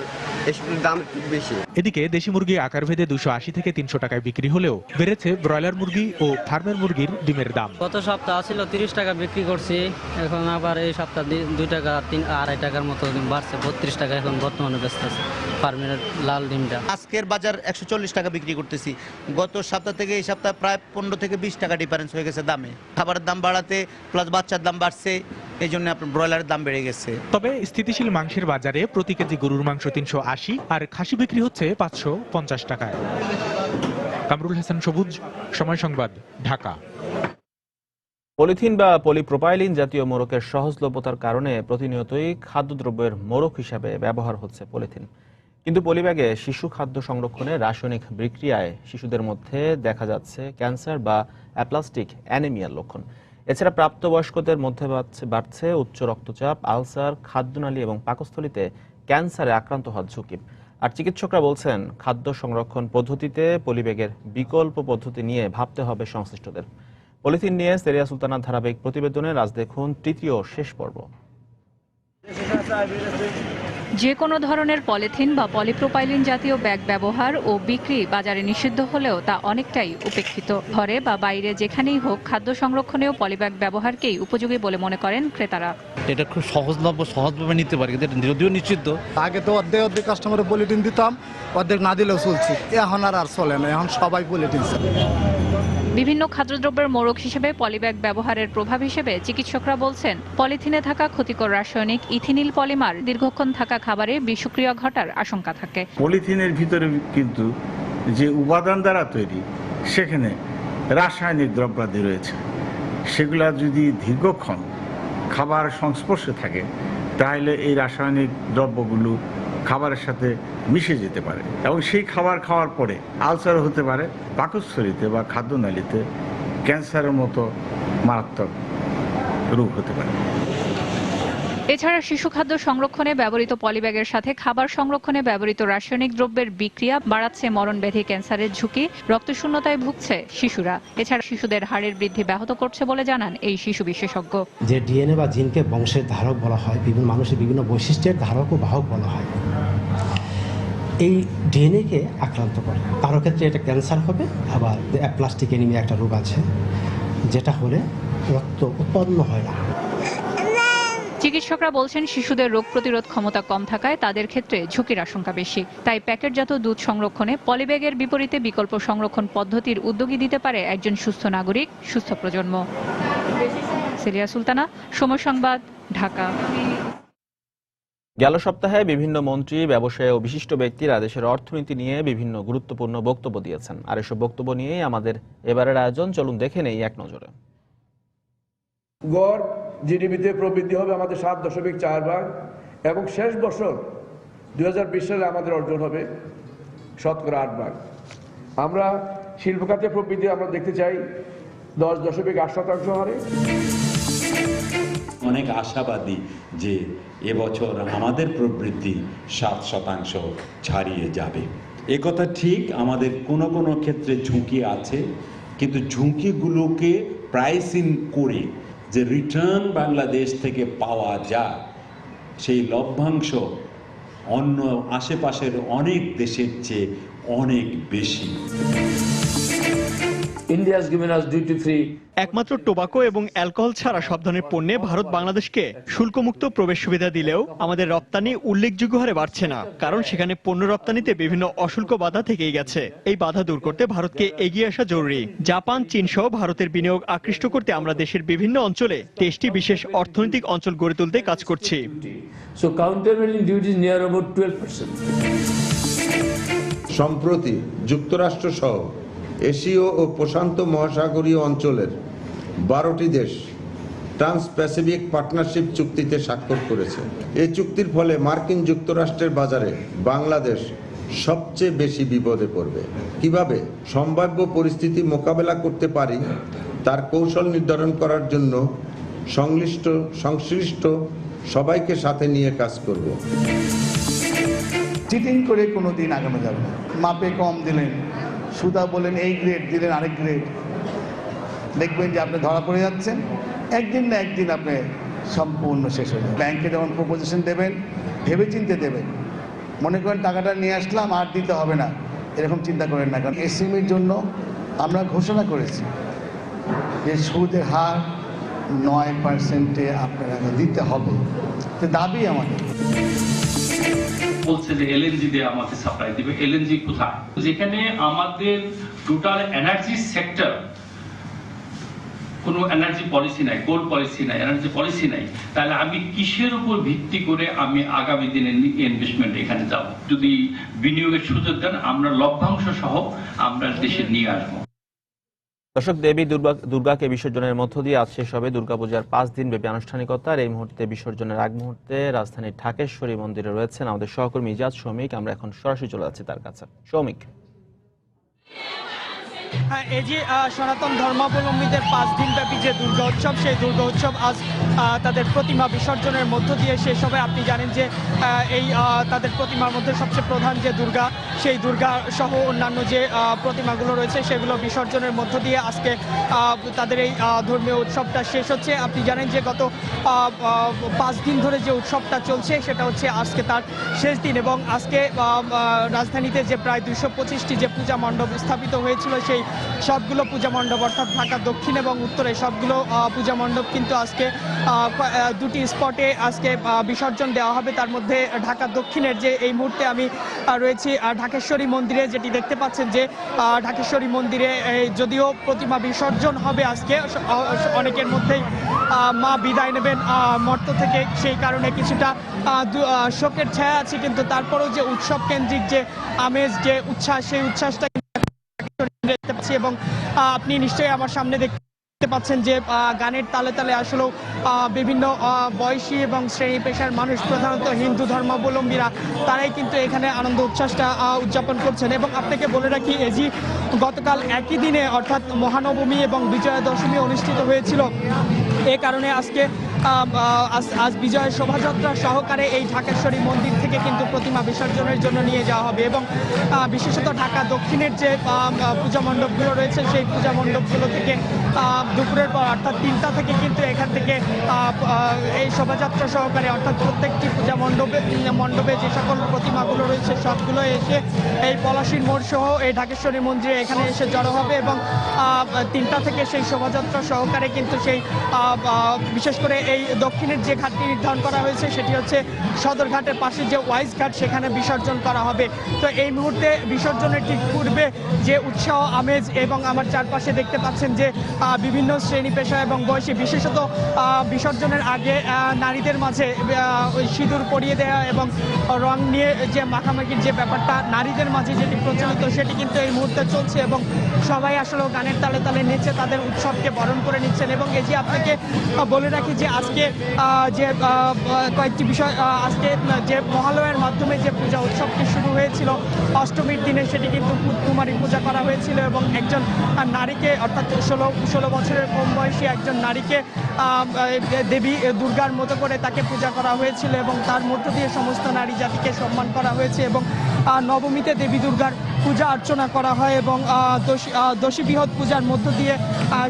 Speaker 23: এসবের দাম বেশি।
Speaker 20: এদিকে দেশি মুরগি আকারভেদে 280 থেকে 300 টাকায় বিক্রি হলেও বেড়েছে ব্রয়লার মুরগি ও ফার্মের মুরগির ডিমের দাম।
Speaker 24: গত সপ্তাহ ছিল 30 টাকা বিক্রি করছি, এখন আবার এই সপ্তাহ 2 টাকা 2.5 টাকার মতো বাড়ছে, 32 টাকা এখন বর্তমানে বেচতেছে ফার্মের লাল ডিমটা।
Speaker 25: আজকের বাজার 140 টাকা বিক্রি করতেছি। গত সপ্তাহ থেকে এই সপ্তাহ প্রায় 15 থেকে 20 টাকা ডিফারেন্স হয়ে গেছে দামে। খাবারের দাম বাড়াতে প্লাস বাচ্চার দাম বাড়ছে, এই জন্য আপনার ব্রয়লারের দাম বেড়ে গেছে।
Speaker 20: তবে স্থিতিশীল মাংসের বাজারে প্রতি কেজি গরুর মাংস 380 আর খাসি বিক্রি হচ্ছে 550 টাকায়। কামরুল হাসান সবুজ, সময় সংবাদ, ঢাকা।
Speaker 1: পলিথিন বা পলিপ্রোপাইলিন জাতীয় মোড়কের সহজলভ্যতার কারণে প্রতিনিয়তই খাদ্যদ্রব্যের মোড়ক হিসাবে ব্যবহার হচ্ছে পলিথিন। কিন্তু পলিব্যাগে শিশু খাদ্য সংরক্ষণে রাসায়নিক বিক্রিয়ায় শিশুদের মধ্যে দেখা যাচ্ছে ক্যান্সার বা অ্যাপ্লাস্টিক অ্যানিমিয়ার লক্ষণ। এছাড়া প্রাপ্তবয়স্কদের মধ্যে বাড়ছে উচ্চ রক্তচাপ, আলসার, খাদ্যনালী এবং পাকস্থলীতে ক্যান্সারে আক্রান্ত হওয়ার ঝুঁকি। আর চিকিৎসকরা বলছেন খাদ্য সংরক্ষণ পদ্ধতিতে পলিব্যাগের বিকল্প পদ্ধতি নিয়ে ভাবতে হবে সংশ্লিষ্টদের। পলিথিন নিয়ে সেরিয়া সুলতানার ধারাবাহিক প্রতিবেদনে আজ দেখুন তৃতীয় শেষ পর্ব।
Speaker 26: যে কোনো ধরনের পলিথিন বা পলিপ্রোপাইলিন জাতীয় ব্যাগ ব্যবহার ও বিক্রি বাজারে নিষিদ্ধ হলেও তা অনেকটাই উপেক্ষিত। ঘরে বা বাইরে যেখানেই হোক খাদ্য সংরক্ষণেও পলিব্যাগ ব্যবহারকেই উপযোগী বলে মনে করেন ক্রেতারা।
Speaker 27: এটা খুব সহজলভ্য, সহজভাবে নিতে পারে, যদিও নিষিদ্ধ।
Speaker 2: আগে তো অর্ধেক কাস্টমারে পলিথিন দিতাম, অর্ধেক না দিলেও চলছে। এখন আর চলে না, এখন সবাই পলিথিন চায়।
Speaker 26: বিভিন্ন খাদ্যদ্রব্যের মোড়ক হিসেবে পলিব্যাগ ব্যবহারের প্রভাব হিসেবে চিকিৎসকরা বলছেন পলিথিনে থাকা ক্ষতিকর রাসায়নিক ইথিনিল পলিমার দীর্ঘক্ষণ থাকা খাবারে বিষক্রিয়া ঘটার আশঙ্কা থাকে।
Speaker 28: পলিথিনের ভিতরে কিন্তু যে উপাদান দ্বারা তৈরি, সেখানে রাসায়নিক দ্রব্যাদি রয়েছে। সেগুলা যদি দীর্ঘক্ষণ খাবার সংস্পর্শে থাকে তাহলে এই রাসায়নিক দ্রব্যগুলো খাবারের সাথে মিশে যেতে পারে এবং সেই খাবার খাওয়ার পরে আলসার হতে পারে, পাকস্থলীতে বা খাদ্যনালীতে ক্যান্সারের মতো মারাত্মক রোগ হতে পারে।
Speaker 26: এছাড়া শিশু খাদ্য সংরক্ষণে ব্যবহৃত পলিব্যাগের সাথে খাবার সংরক্ষণে ব্যবহৃত রাসায়নিক দ্রব্যের বিক্রিয়া বাড়াচ্ছে মরণব্যাধি ক্যান্সারের ঝুঁকি, রক্তশূন্যতায় ভুগছে শিশুরা। এছাড়া শিশুদের হাড়ের বৃদ্ধি ব্যাহত করছে বলে জানান এই শিশু বিশেষজ্ঞ।
Speaker 29: যে ডিএনএ বা জিনকে বংশের ধারক বলা হয়, বিভিন্ন মানুষের বিভিন্ন বৈশিষ্ট্যের ধারক ও বাহক বলা হয়, এই ডিএনএকে আক্রান্ত করে। কারো ক্ষেত্রে এটা ক্যান্সার হবে, আবার অ্যাপ্লাস্টিক অ্যানিমিয়া একটা রোগ আছে যেটা হলে রক্ত উৎপন্ন হয় না।
Speaker 26: চিকিৎসকরা বলছেন শিশুদের রোগ প্রতিরোধ ক্ষমতা কম থাকায় তাদের ক্ষেত্রে ঝুঁকির আশঙ্কা বেশি। তাই প্যাকেটজাত দুধ সংরক্ষণে পলিব্যাগের বিপরীতে বিকল্প সংরক্ষণ পদ্ধতির উদ্যোগী দিতে পারে একজন সুস্থ নাগরিক, সুস্থ প্রজন্ম। সেরিয়া সুলতানা, সময় সংবাদ, ঢাকা।
Speaker 1: গেল সপ্তাহে বিভিন্ন মন্ত্রী, ব্যবসায়ী ও বিশিষ্ট ব্যক্তিরা দেশের অর্থনীতি নিয়ে বিভিন্ন গুরুত্বপূর্ণ বক্তব্য দিয়েছেন। আর এসব বক্তব্য নিয়েই আমাদের এবারের আয়োজন, চলুন দেখে নেই এক নজরে।
Speaker 3: গড় জিডিপিতে প্রবৃদ্ধি হবে আমাদের 7.4 এবং শেষ বছর 2020 সালে আমাদের অর্জন হবে 8%। আমরা শিল্প খাতে প্রবৃদ্ধি আমরা দেখতে চাই 10.8% হারে।
Speaker 4: অনেক আশাবাদী যে এবছর আমাদের প্রবৃদ্ধি 7% ছাড়িয়ে যাবে। একথা ঠিক, আমাদের কোনো কোনো ক্ষেত্রে ঝুঁকি আছে, কিন্তু ঝুঁকিগুলোকে প্রাইসিং করে যে রিটার্ন বাংলাদেশ থেকে পাওয়া যায়, সেই লভ্যাংশ অন্য আশেপাশের অনেক দেশের চেয়ে অনেক বেশি।
Speaker 15: একমাত্র টোবাকো এবং অ্যালকোহল ছাড়া সব ধরনের পণ্যে ভারত বাংলাদেশকে শুল্কমুক্ত প্রবেশ সুবিধা দিলেও আমাদের রপ্তানি উল্লেখযোগ্য হারে বাড়ছে না, কারণ সেখানে পণ্য রপ্তানিতে বিভিন্ন অশুল্ক বাধা থেকেই গেছে। এই বাধা দূর করতে ভারতকে এগিয়ে আসা জরুরি। জাপান, চীন সহ ভারতের বিনিয়োগ আকৃষ্ট করতে আমরা দেশের বিভিন্ন অঞ্চলে 23টি বিশেষ অর্থনৈতিক অঞ্চল গড়ে তুলতে কাজ করছি।
Speaker 5: সম্প্রতি যুক্তরাষ্ট্র সহ এশীয় ও প্রশান্ত মহাসাগরীয় অঞ্চলের 12টি দেশ ট্রান্স প্যাসিফিক পার্টনারশিপ চুক্তিতে স্বাক্ষর করেছে। এই চুক্তির ফলে মার্কিন যুক্তরাষ্ট্রের বাজারে বাংলাদেশ সবচেয়ে বেশি বিপদে পড়বে। কিভাবে সম্ভাব্য পরিস্থিতি মোকাবেলা করতে পারি তার কৌশল নির্ধারণ করার জন্য সংশ্লিষ্ট সবাইকে সাথে নিয়ে কাজ করব।
Speaker 2: চিটিং করে কোনো দিন আগানো যাবে না। মাপে কম দিলেন, সুদা বলেন এই গ্রেড, দিলেন আরেক গ্রেড, দেখবেন যে আপনি ধরা পড়ে যাচ্ছেন। একদিন না একদিন আপনি সম্পূর্ণ শেষ হয়ে যাবে। ব্যাংকে যখন প্রপোজিশন দেবেন ভেবে চিনতে দেবেন। মনে করেন টাকাটা নিয়ে আসলাম আর দিতে হবে না, এরকম চিন্তা করেন না। কারণ এসএমইর জন্য আমরা ঘোষণা করেছি যে সুদের হার 9%-এ আপনারা দিতে হবে, তো দাবি আমাদের।
Speaker 6: বলছে যে এলএনজি দিয়ে আমাকে সাপ্লাই দিবে। এলএনজি কোথায়? যেখানে আমাদের টোটাল এনার্জি সেক্টর কোনো এনার্জি পলিসি নাই, কোল পলিসি নাই, এনার্জি পলিসি নাই, তাহলে আমি কিসের উপর ভিত্তি করে আমি আগামী দিনে ইনভেস্টমেন্ট এখানে যাব? যদি বিনিয়োগের সুযোগ দেন, আমরা লভ্যাংশ সহ আমরা দেশে নিয়ে আসবো।
Speaker 1: দর্শক, দেবী দুর্গাকে বিসর্জনের মধ্য দিয়ে আজ শেষ হবে দুর্গাপূজার 5 দিন ব্যাপী আনুষ্ঠানিকতা। আর এই মুহূর্তে বিসর্জনের আগ মুহূর্তে রাজধানীর ঢাকেশ্বরী মন্দিরে রয়েছেন আমাদের সহকর্মী ইজাজ সৌমিক। আমরা এখন সরাসরি চলে যাচ্ছি তার কাছে। সৌমিক,
Speaker 7: এই যে সনাতন ধর্মাবলম্বীদের 5 দিন ব্যাপী যে দুর্গা উৎসব, সেই দুর্গা উৎসব আজ তাদের প্রতিমা বিসর্জনের মধ্য দিয়ে শেষ হবে। আপনি জানেন যে এই তাদের প্রতিমার মধ্যে সবচেয়ে প্রধান যে দুর্গা, সেই দুর্গা সহ অন্যান্য যে প্রতিমাগুলো রয়েছে সেগুলো বিসর্জনের মধ্য দিয়ে আজকে তাদের এই ধর্মীয় উৎসবটা শেষ হচ্ছে। আপনি জানেন যে গত 5 দিন ধরে যে উৎসবটা চলছে সেটা হচ্ছে আজকে তার শেষ দিন, এবং আজকে রাজধানীতে যে প্রায় 225টি যে পূজা মণ্ডপ স্থাপিত হয়েছিল, সেই সবগুলো পূজা মণ্ডপ অর্থাৎ ঢাকা দক্ষিণ এবং উত্তরে সবগুলো পূজা মণ্ডপ কিন্তু আজকে 2টি স্পটে আজকে বিসর্জন দেওয়া হবে। তার মধ্যে ঢাকা দক্ষিণের যে এই মুহূর্তে আমি রয়েছি ঢাকেশ্বরী মন্দিরে, যেটি দেখতে পাচ্ছেন যে ঢাকেশ্বরী মন্দিরে যদিও প্রতিমা বিসর্জন হবে আজকে, অনেকের মধ্যেই মা বিদায় নেবেন মর্ত থেকে, সেই কারণে কিছুটা শোকের ছায়া আছে, কিন্তু তারপরেও যে উৎসব কেন্দ্রিক যে আমেজ, যে উচ্ছ্বাস, সেই উচ্ছ্বাসটা দেখতে পাচ্ছি। এবং আপনি নিশ্চয়ই আমার সামনে দেখতে পাচ্ছেন যে গানের তালে তালে আসলে বিভিন্ন বয়সী এবং শ্রেণী পেশার মানুষ, প্রধানত হিন্দু ধর্মাবলম্বীরা, তারাই কিন্তু এখানে আনন্দ উচ্ছ্বাসটা উদযাপন করছেন। এবং আপনাকে বলে রাখি, এই যে গতকাল একই দিনে অর্থাৎ মহানবমী এবং বিজয়া দশমী অনুষ্ঠিত হয়েছিল, এ কারণে আজকে আজ বিজয় শোভাযাত্রা সহকারে এই ঢাকেশ্বরী মন্দির থেকে কিন্তু প্রতিমা বিসর্জনের জন্য নিয়ে যাওয়া হবে। এবং বিশেষত ঢাকা দক্ষিণের যে পূজা মণ্ডপগুলো রয়েছে, সেই পূজা মণ্ডপগুলো থেকে দুপুরের পর অর্থাৎ 3টা থেকে কিন্তু এখান থেকে এই শোভাযাত্রা সহকারে অর্থাৎ প্রত্যেকটি পূজা মণ্ডপে যে সকল প্রতিমাগুলো রয়েছে সবগুলো এসে এই পলাশীর মোড় সহ এই ঢাকেশ্বরী মন্দিরে এখানে এসে জড়ো হবে। এবং 3টা থেকে সেই শোভাযাত্রা সহকারে কিন্তু সেই বিশেষ করে এই দক্ষিণের যে ঘাটটি নির্ধারণ করা হয়েছে সেটি হচ্ছে সদরঘাটের পাশে যে ওয়াইজ ঘাট, সেখানে বিসর্জন করা হবে। তো এই মুহূর্তে বিসর্জনের ঠিক পূর্বে যে উৎসাহ আমেজ, এবং আমার চারপাশে দেখতে পাচ্ছেন যে বিভিন্ন শ্রেণী পেশা এবং বয়সী, বিশেষত বিসর্জনের আগে নারীদের মাঝে ওই সিঁদুর পরিয়ে দেওয়া এবং রং নিয়ে যে মাখামাখির যে ব্যাপারটা নারীদের মাঝে যেটি প্রচলিত, সেটি কিন্তু এই মুহূর্তে চলছে এবং সবাই আসলে গানের তালে তালে নেচে তাদের উৎসবকে বরণ করে নিচ্ছেন। এবং এই যে আপনাকে বলে রাখি যে আজকে যে কয়েকটি বিষয়, আজকে যে মহালয়ার মাধ্যমে যে পূজা উৎসবটি শুরু হয়েছিল অষ্টমীর দিনে, সেটি কিন্তু কুমারী পূজা করা হয়েছিল এবং একজন নারীকে, অর্থাৎ 16 বছরের কম বয়সী একজন নারীকে দেবী দুর্গার মতো করে তাকে পূজা করা হয়েছিল এবং তার মধ্য দিয়ে সমস্ত নারী জাতিকে সম্মান করা হয়েছে। এবং নবমীতে দেবী দুর্গার পূজা অর্চনা করা হয় এবং দশী বৃহৎ পূজার মধ্য দিয়ে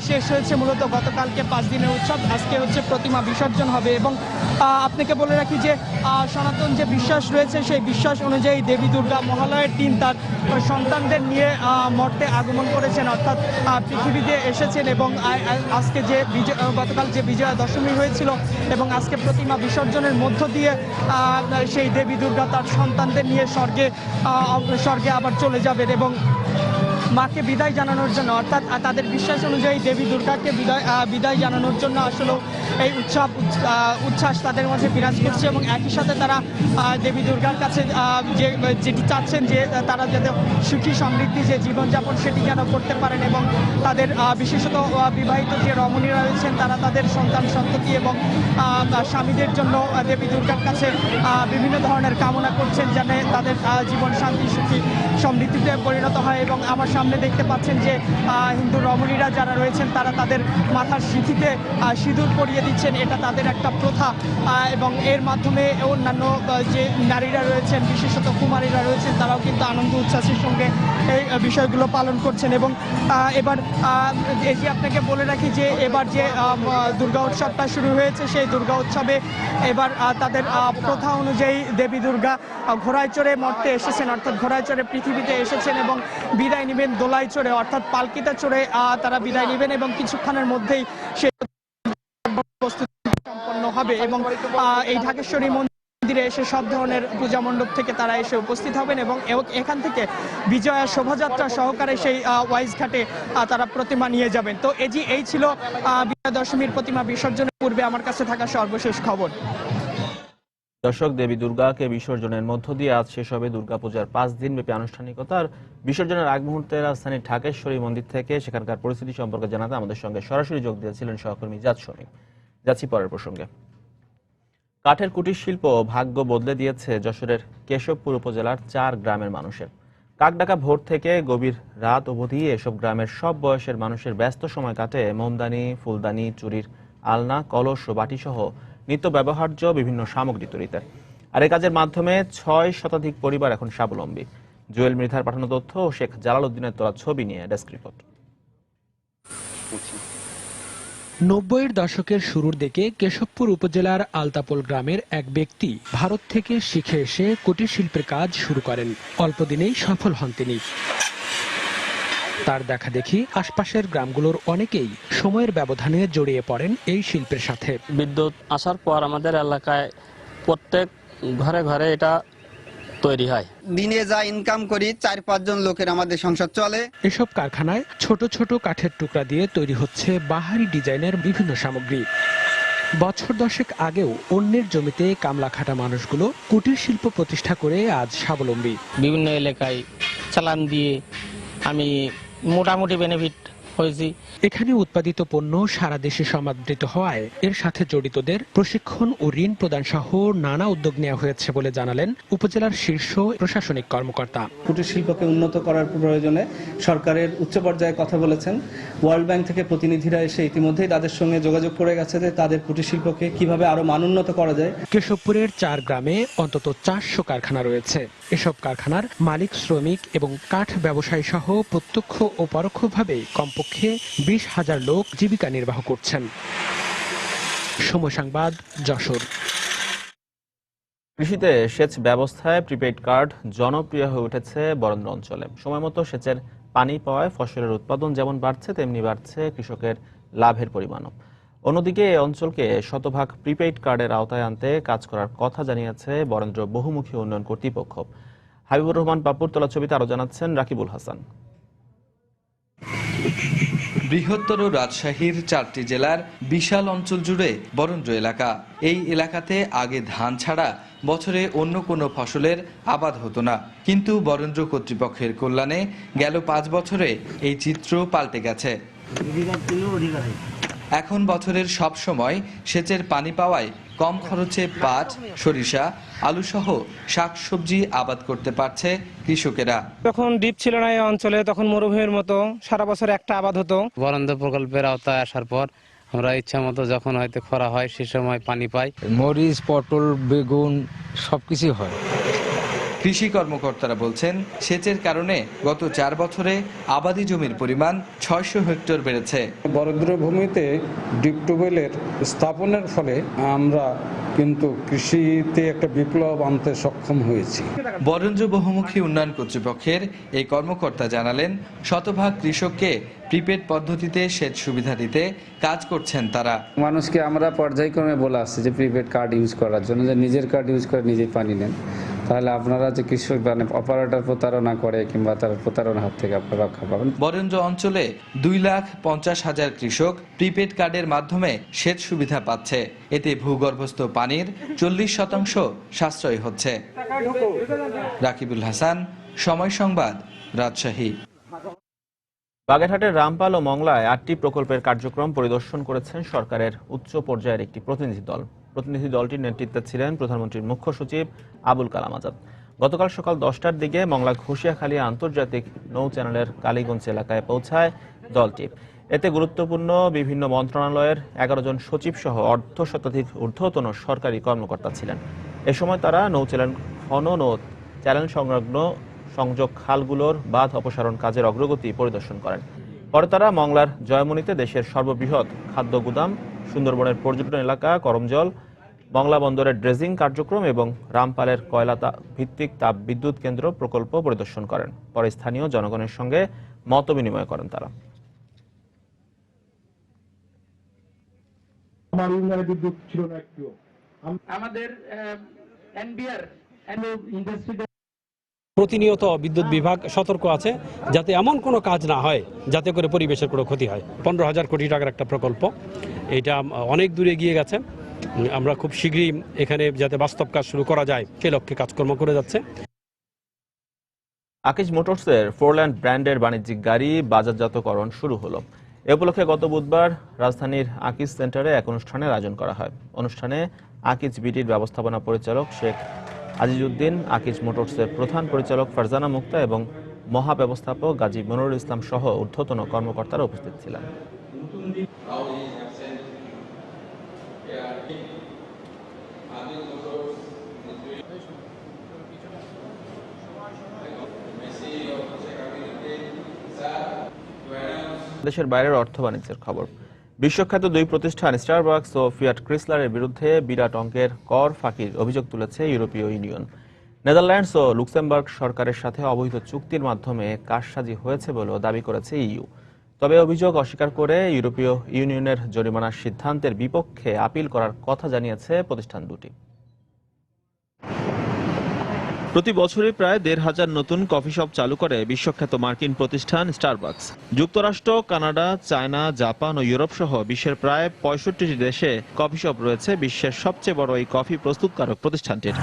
Speaker 7: শেষ হয়েছে মূলত গতকালকে 5 দিনের উৎসব। আজকে হচ্ছে প্রতিমা বিসর্জন হবে এবং আপনাকে বলে রাখি যে সনাতন যে বিশ্বাস রয়েছে সেই বিশ্বাস অনুযায়ী দেবী দুর্গা মহালয়ের দিন তার সন্তানদের নিয়ে মর্তে আগমন করেছেন, অর্থাৎ পৃথিবীতে এসেছেন এবং আজকে যে গতকাল যে বিজয়া দশমী হয়েছিল এবং আজকে প্রতিমা বিসর্জনের মধ্য দিয়ে সেই দেবী দুর্গা তার সন্তানদের নিয়ে স্বর্গে আবার চলে যাবেন এবং মাকে বিদায় জানানোর জন্য, অর্থাৎ তাদের বিশ্বাস অনুযায়ী দেবী দুর্গাকে বিদায় জানানোর জন্য আসলে এই উচ্ছ্বাস তাদের মাঝে বিরাজ করছে এবং একই সাথে তারা দেবী দুর্গার কাছে যেটি চাচ্ছেন যে তারা যাতে সুখী সমৃদ্ধি যে জীবনযাপন সেটি যেন করতে পারেন এবং তাদের বিশেষত বিবাহিত যে রমণীরা রয়েছেন তারা তাদের সন্তান সন্ততি এবং স্বামীদের জন্য দেবী দুর্গার কাছে বিভিন্ন ধরনের কামনা করছেন যেন তাদের জীবন শান্তি সুখী সমৃদ্ধিতে পরিণত হয়। এবং আমার সামনে দেখতে পাচ্ছেন যে হিন্দু রমণীরা যারা রয়েছেন তারা তাদের মাথার সিঁথিতে সিঁদুর পরিয়ে দিচ্ছেন, এটা তাদের একটা প্রথা এবং এর মাধ্যমে অন্যান্য যে নারীরা রয়েছেন বিশেষত কুমারীরা রয়েছেন তারাও কিন্তু আনন্দ উচ্ছ্বাসের সঙ্গে এই বিষয়গুলো পালন করছেন। এবং এবার এই যে আপনাকে বলে রাখি যে এবার যে দুর্গা উৎসবটা শুরু হয়েছে সেই দুর্গা উৎসবে এবার তাদের প্রথা অনুযায়ী দেবী দুর্গা ঘোড়ায় চড়ে মর্তে এসেছেন, অর্থাৎ ঘোড়ায় চড়ে পৃথিবীতে এসেছেন এবং বিদায় নেবেন দোলায় চড়ে, অর্থাৎ পালকিতে চড়ে তারা বিদায় নেবেন এবং কিছুক্ষণের মধ্যেই সেই প্রস্তুতি সম্পন্ন হবে এবং এই ঢাকেশ্বরী মন্দিরে এসে সব ধরনের পূজা মণ্ডপ থেকে তারা এসে উপস্থিত হবেন এবং এখান থেকে বিজয়া শোভাযাত্রা সহকারে সেই ওয়াইজ ঘাটে তারা প্রতিমা নিয়ে যাবেন। তো এই ছিল বিজয়া দশমীর প্রতিমা বিসর্জনের পূর্বে আমার কাছে থাকা সর্বশেষ খবর।
Speaker 1: দর্শক, দেবী দুর্গাকে বিসর্জনের মধ্য দিয়ে আজ শেষ হবে দুর্গাপূজার 5 দিন ব্যাপী আনুষ্ঠানিকতার বিসর্জনের আগ মুহূর্তে রাজধানীর ঢাকেশ্বরী মন্দির থেকে সেখানকার পরিস্থিতি সম্পর্কে জানাতে আমাদের সঙ্গে সরাসরি যোগ দিয়েছিলেন সহকর্মী জাত শমীম। যাচ্ছি পরের প্রসঙ্গে। কাঠের কুটির শিল্প ভাগ্য বদলে দিয়েছে যশোরের কেশবপুর উপজেলার 4 গ্রামের মানুষের। কাকডাকা ভোর থেকে গভীর রাত অবধি এসব গ্রামের সব বয়সের মানুষের ব্যস্ত সময় কাটে মোমদানি, ফুলদানি, চুরির আলনা, কলস ও বাটি সহ নিত্য ব্যবহার্য বিভিন্ন সামগ্রী তৈরিতে। আর এই কাজের মাধ্যমে 6 শতাধিক পরিবার এখন স্বাবলম্বী। জুয়েল মৃধার পাঠানো তথ্য ও শেখ জালাল উদ্দিনের তোলা ছবি নিয়ে ডেস্ক রিপোর্ট।
Speaker 20: 90-এর দশকের শুরুর দিকে কেশবপুর উপজেলার আলতাপোল গ্রামের এক ব্যক্তি ভারত থেকে শিখে এসে কুটির শিল্পের কাজ শুরু করেন। অল্প দিনেই সফল হন তিনি। তার দেখা দেখি আশপাশের গ্রামগুলোর অনেকেই সময়ের ব্যবধানে জড়িয়ে পড়েন এই শিল্পের সাথে।
Speaker 8: বিদ্যুৎ আসার পর আমাদের এলাকায় প্রত্যেক ঘরে ঘরে এটা তৈরি হয়।
Speaker 23: দিনে যা ইনকাম করি 4-5 জন লোকের আমাদের সংসার চলে।
Speaker 20: এসব কারখানায় ছোট ছোট কাঠের টুকরা দিয়ে তৈরি হচ্ছে বাহারি ডিজাইনের বিভিন্ন সামগ্রী। বছর 10 আগেও অন্যের জমিতে কামলা খাটা মানুষগুলো কুটির শিল্প প্রতিষ্ঠা করে আজ স্বাবলম্বী।
Speaker 8: বিভিন্ন এলাকায় চালান দিয়ে আমি মোটামুটি বেনিফিট হয়েছি।
Speaker 20: এখানে উৎপাদিত পণ্য সারা দেশে সমাদৃত হওয়ায় এর সাথে জড়িতদের প্রশিক্ষণ ও ঋণ প্রদান সহ নানা উদ্যোগ নেওয়া হয়েছে বলে জানালেন উপজেলার শীর্ষ প্রশাসনিক কর্মকর্তা।
Speaker 9: কুটির শিল্পকে উন্নত করার প্রয়োজনে সরকারের উচ্চ পর্যায়ে কথা বলেছেন। ওয়ার্ল্ড ব্যাংক থেকে প্রতিনিধিরা এসে ইতিমধ্যেই তাদের সঙ্গে যোগাযোগ করে গেছে যে তাদের কুটির শিল্পকে কিভাবে আরো মানোন্নত করা যায়।
Speaker 20: কেশবপুরের 4 গ্রামে অন্তত 400 কারখানা রয়েছে। এসব কারখানার মালিক, শ্রমিক এবং কাঠ ব্যবসায়ী সহ প্রত্যক্ষ ও পরোক্ষভাবে কমপক্ষে 20,000 লোক জীবিকা নির্বাহ করছেন। সময় সংবাদ, যশোর।
Speaker 1: কৃষিতে সেচ ব্যবস্থায় প্রিপেইড কার্ড জনপ্রিয় হয়ে উঠেছে বরেন্দ্র অঞ্চলে। সময়মতো সেচের পানি পাওয়ায় ফসলের উৎপাদন যেমন বাড়ছে তেমনি বাড়ছে কৃষকের লাভের পরিমাণও। অন্যদিকে এই অঞ্চলকে শতভাগ প্রিপেইড কার্ডের আওতায় আনতে কাজ করার কথা জানিয়েছে বরেন্দ্র বহুমুখী উন্নয়ন কর্তৃপক্ষ। হাবিবুর রহমান পাপুর তোলা ছবিতে আরো জানাচ্ছেন রাকিবুল হাসান।
Speaker 15: বৃহত্তর রাজশাহীর 4টি জেলার বিশাল অঞ্চল জুড়ে বরেন্দ্র এলাকা। এই এলাকাতে আগে ধান ছাড়া বছরে অন্য কোনো ফসলের আবাদ হতো না, কিন্তু বরেন্দ্র কর্তৃপক্ষের কল্যাণে গেল 5 বছরে এই চিত্র পাল্টে গেছে। এখন বছরের সব সময় সেচের পানি পাওয়ায় কম খরচে পাট, সরিষা, আলু সহ শাকসবজি আবাদ করতে পারছে কৃষকেরা।
Speaker 10: যখন ডিপ ছিল না এই অঞ্চলে, তখন মরুভূমির মতো সারা বছর একটা আবাদ হতো।
Speaker 11: বরেন্দ্র প্রকল্পের আওতায় আসার পর আমরা ইচ্ছা মতো যখন হয়তো খরা হয় সে সময় পানি পাই।
Speaker 12: মরিচ, পটল, বেগুন সবকিছু হয়।
Speaker 15: কৃষি কর্মকর্তারা বলছেন, সেচের কারণে গত 4 বছরে আবাদি জমির পরিমাণ 600 হেক্টর বেড়েছে।
Speaker 13: বরেন্দ্র ভূমিতে ডিপ টিউবওয়েলের স্থাপনের ফলে আমরা কিন্তু কৃষিতে একটা বিপ্লব আনতে সক্ষম হয়েছি।
Speaker 15: বরেন্দ্র বহুমুখী উন্নয়ন কর্তৃপক্ষের এই কর্মকর্তা জানালেন, শতভাগ কৃষককে প্রিপেড পদ্ধতিতে সেচ সুবিধা দিতে কাজ করছেন তারা।
Speaker 11: মানুষকে আমরা পর্যায়ক্রমে বলে আসছি যে প্রিপেড কার্ড ইউজ করার জন্য, যে নিজের কার্ড ইউজ করে নিজেই পানি নেন, তাহলে আপনারা যে কৃষক মানে অপারেটর প্রতারণা করে কিংবা তার প্রতারণার হাত থেকে আপনারা রক্ষা পাবেন।
Speaker 15: বরেন্দ্র অঞ্চলে 2,50,000 কৃষক প্রিপেড কার্ডের মাধ্যমে সেচ সুবিধা পাচ্ছে। এতে ভূগর্ভস্থ পানির 40% সাশ্রয় হচ্ছে। রাকিবুল হাসান, সময় সংবাদ, রাজশাহী।
Speaker 1: বাগেরহাটের রামপাল ও মংলায় 8টি প্রকল্পের কার্যক্রম পরিদর্শন করেছেন সরকারের উচ্চ পর্যায়ের একটি প্রতিনিধি দল। প্রতিনিধি দলটির নেতৃত্বে ছিলেন প্রধানমন্ত্রীর মুখ্য সচিব আবুল কালাম আজাদ। গতকাল সকাল 10টার দিকে মংলা ঘুষিয়াখালী আন্তর্জাতিক নৌ চ্যানেলের কালীগঞ্জ এলাকায় পৌঁছায় দলটি। এতে গুরুত্বপূর্ণ বিভিন্ন মন্ত্রণালয়ের 11 জন সচিব সহ অর্ধ শতাধিক ঊর্ধ্বতন সরকারি কর্মকর্তা ছিলেন। এ সময় তারা নৌ চ্যানেল খনন ও চ্যানেল সংলগ্ন সংযোগ খালগুলোর বাঁধ অপসারণ কাজের অগ্রগতি পরিদর্শন করেন। পরে তারা মংলার জয়মনিতে দেশের সর্ববৃহৎ খাদ্য গুদাম, সুন্দরবনের পর্যটন এলাকা করমজল, মংলা বন্দরের ড্রেজিং কার্যক্রম এবং রামপালের কয়লা ভিত্তিক তাপ বিদ্যুৎ কেন্দ্র প্রকল্প পরিদর্শন করেন। পরে স্থানীয় জনগণের সঙ্গে মত বিনিময় করেন তারা।
Speaker 14: প্রতিনিয়ত বিদ্যুৎ বিভাগ সতর্ক আছে যাতে এমন কোনো কাজ না হয় যাতে করে পরিবেশের কোনো ক্ষতি হয়। 15,000 কোটি টাকার একটা প্রকল্প, এটা অনেক দূরে এগিয়ে গেছে। আমরা খুব শীঘ্রই এখানে যাতে বাস্তব কাজ শুরু করা যায় সে লক্ষ্যে কাজকর্ম করে যাচ্ছে।
Speaker 1: আকিজ মোটরসের ফোরল্যান্ড ব্র্যান্ডের বাণিজ্যিক গাড়ি বাজারজাতকরণ শুরু হলো। এ উপলক্ষে গত বুধবার রাজধানীর আকিজ সেন্টারে এক অনুষ্ঠানের আয়োজন করা হয়। অনুষ্ঠানে আকিজ বিডির ব্যবস্থাপনা পরিচালক শেখ আজিজউদ্দিন, আকিজ মোটরসের প্রধান পরিচালক ফারজানা মুক্তা এবং মহাব্যবস্থাপক গাজী মনিরুল ইসলাম সহ ঊর্ধ্বতন কর্মকর্তারা উপস্থিত ছিলেন। দেশের বাইরের অর্থ বাণিজ্যের খবর। বিশ্বখ্যাত 2 প্রতিষ্ঠান স্টারবাকস ও ফিয়াট ক্রিসলারের বিরুদ্ধে বিরাট অঙ্কের কর ফাঁকির অভিযোগ তুলেছে ইউরোপীয় ইউনিয়ন। নেদারল্যান্ডস ও লুক্সেমবার্গ সরকারের সাথে অবৈধ চুক্তির মাধ্যমে কারসাজি হয়েছে বলেও দাবি করেছে ইইউ। তবে অভিযোগ অস্বীকার করে ইউরোপীয় ইউনিয়নের জরিমানার সিদ্ধান্তের বিপক্ষে আপিল করার কথা জানিয়েছে প্রতিষ্ঠান দুটি। প্রতি বছরই প্রায় 1,500 নতুন কফি শপ চালু করে বিশ্বখ্যাত মার্কিন প্রতিষ্ঠান স্টারবাকস। যুক্তরাষ্ট্র, কানাডা, চায়না, জাপান ও ইউরোপ সহ বিশ্বের প্রায় 65টি দেশে কফি শপ রয়েছে বিশ্বের সবচেয়ে বড় এই কফি প্রস্তুতকারক প্রতিষ্ঠানটির।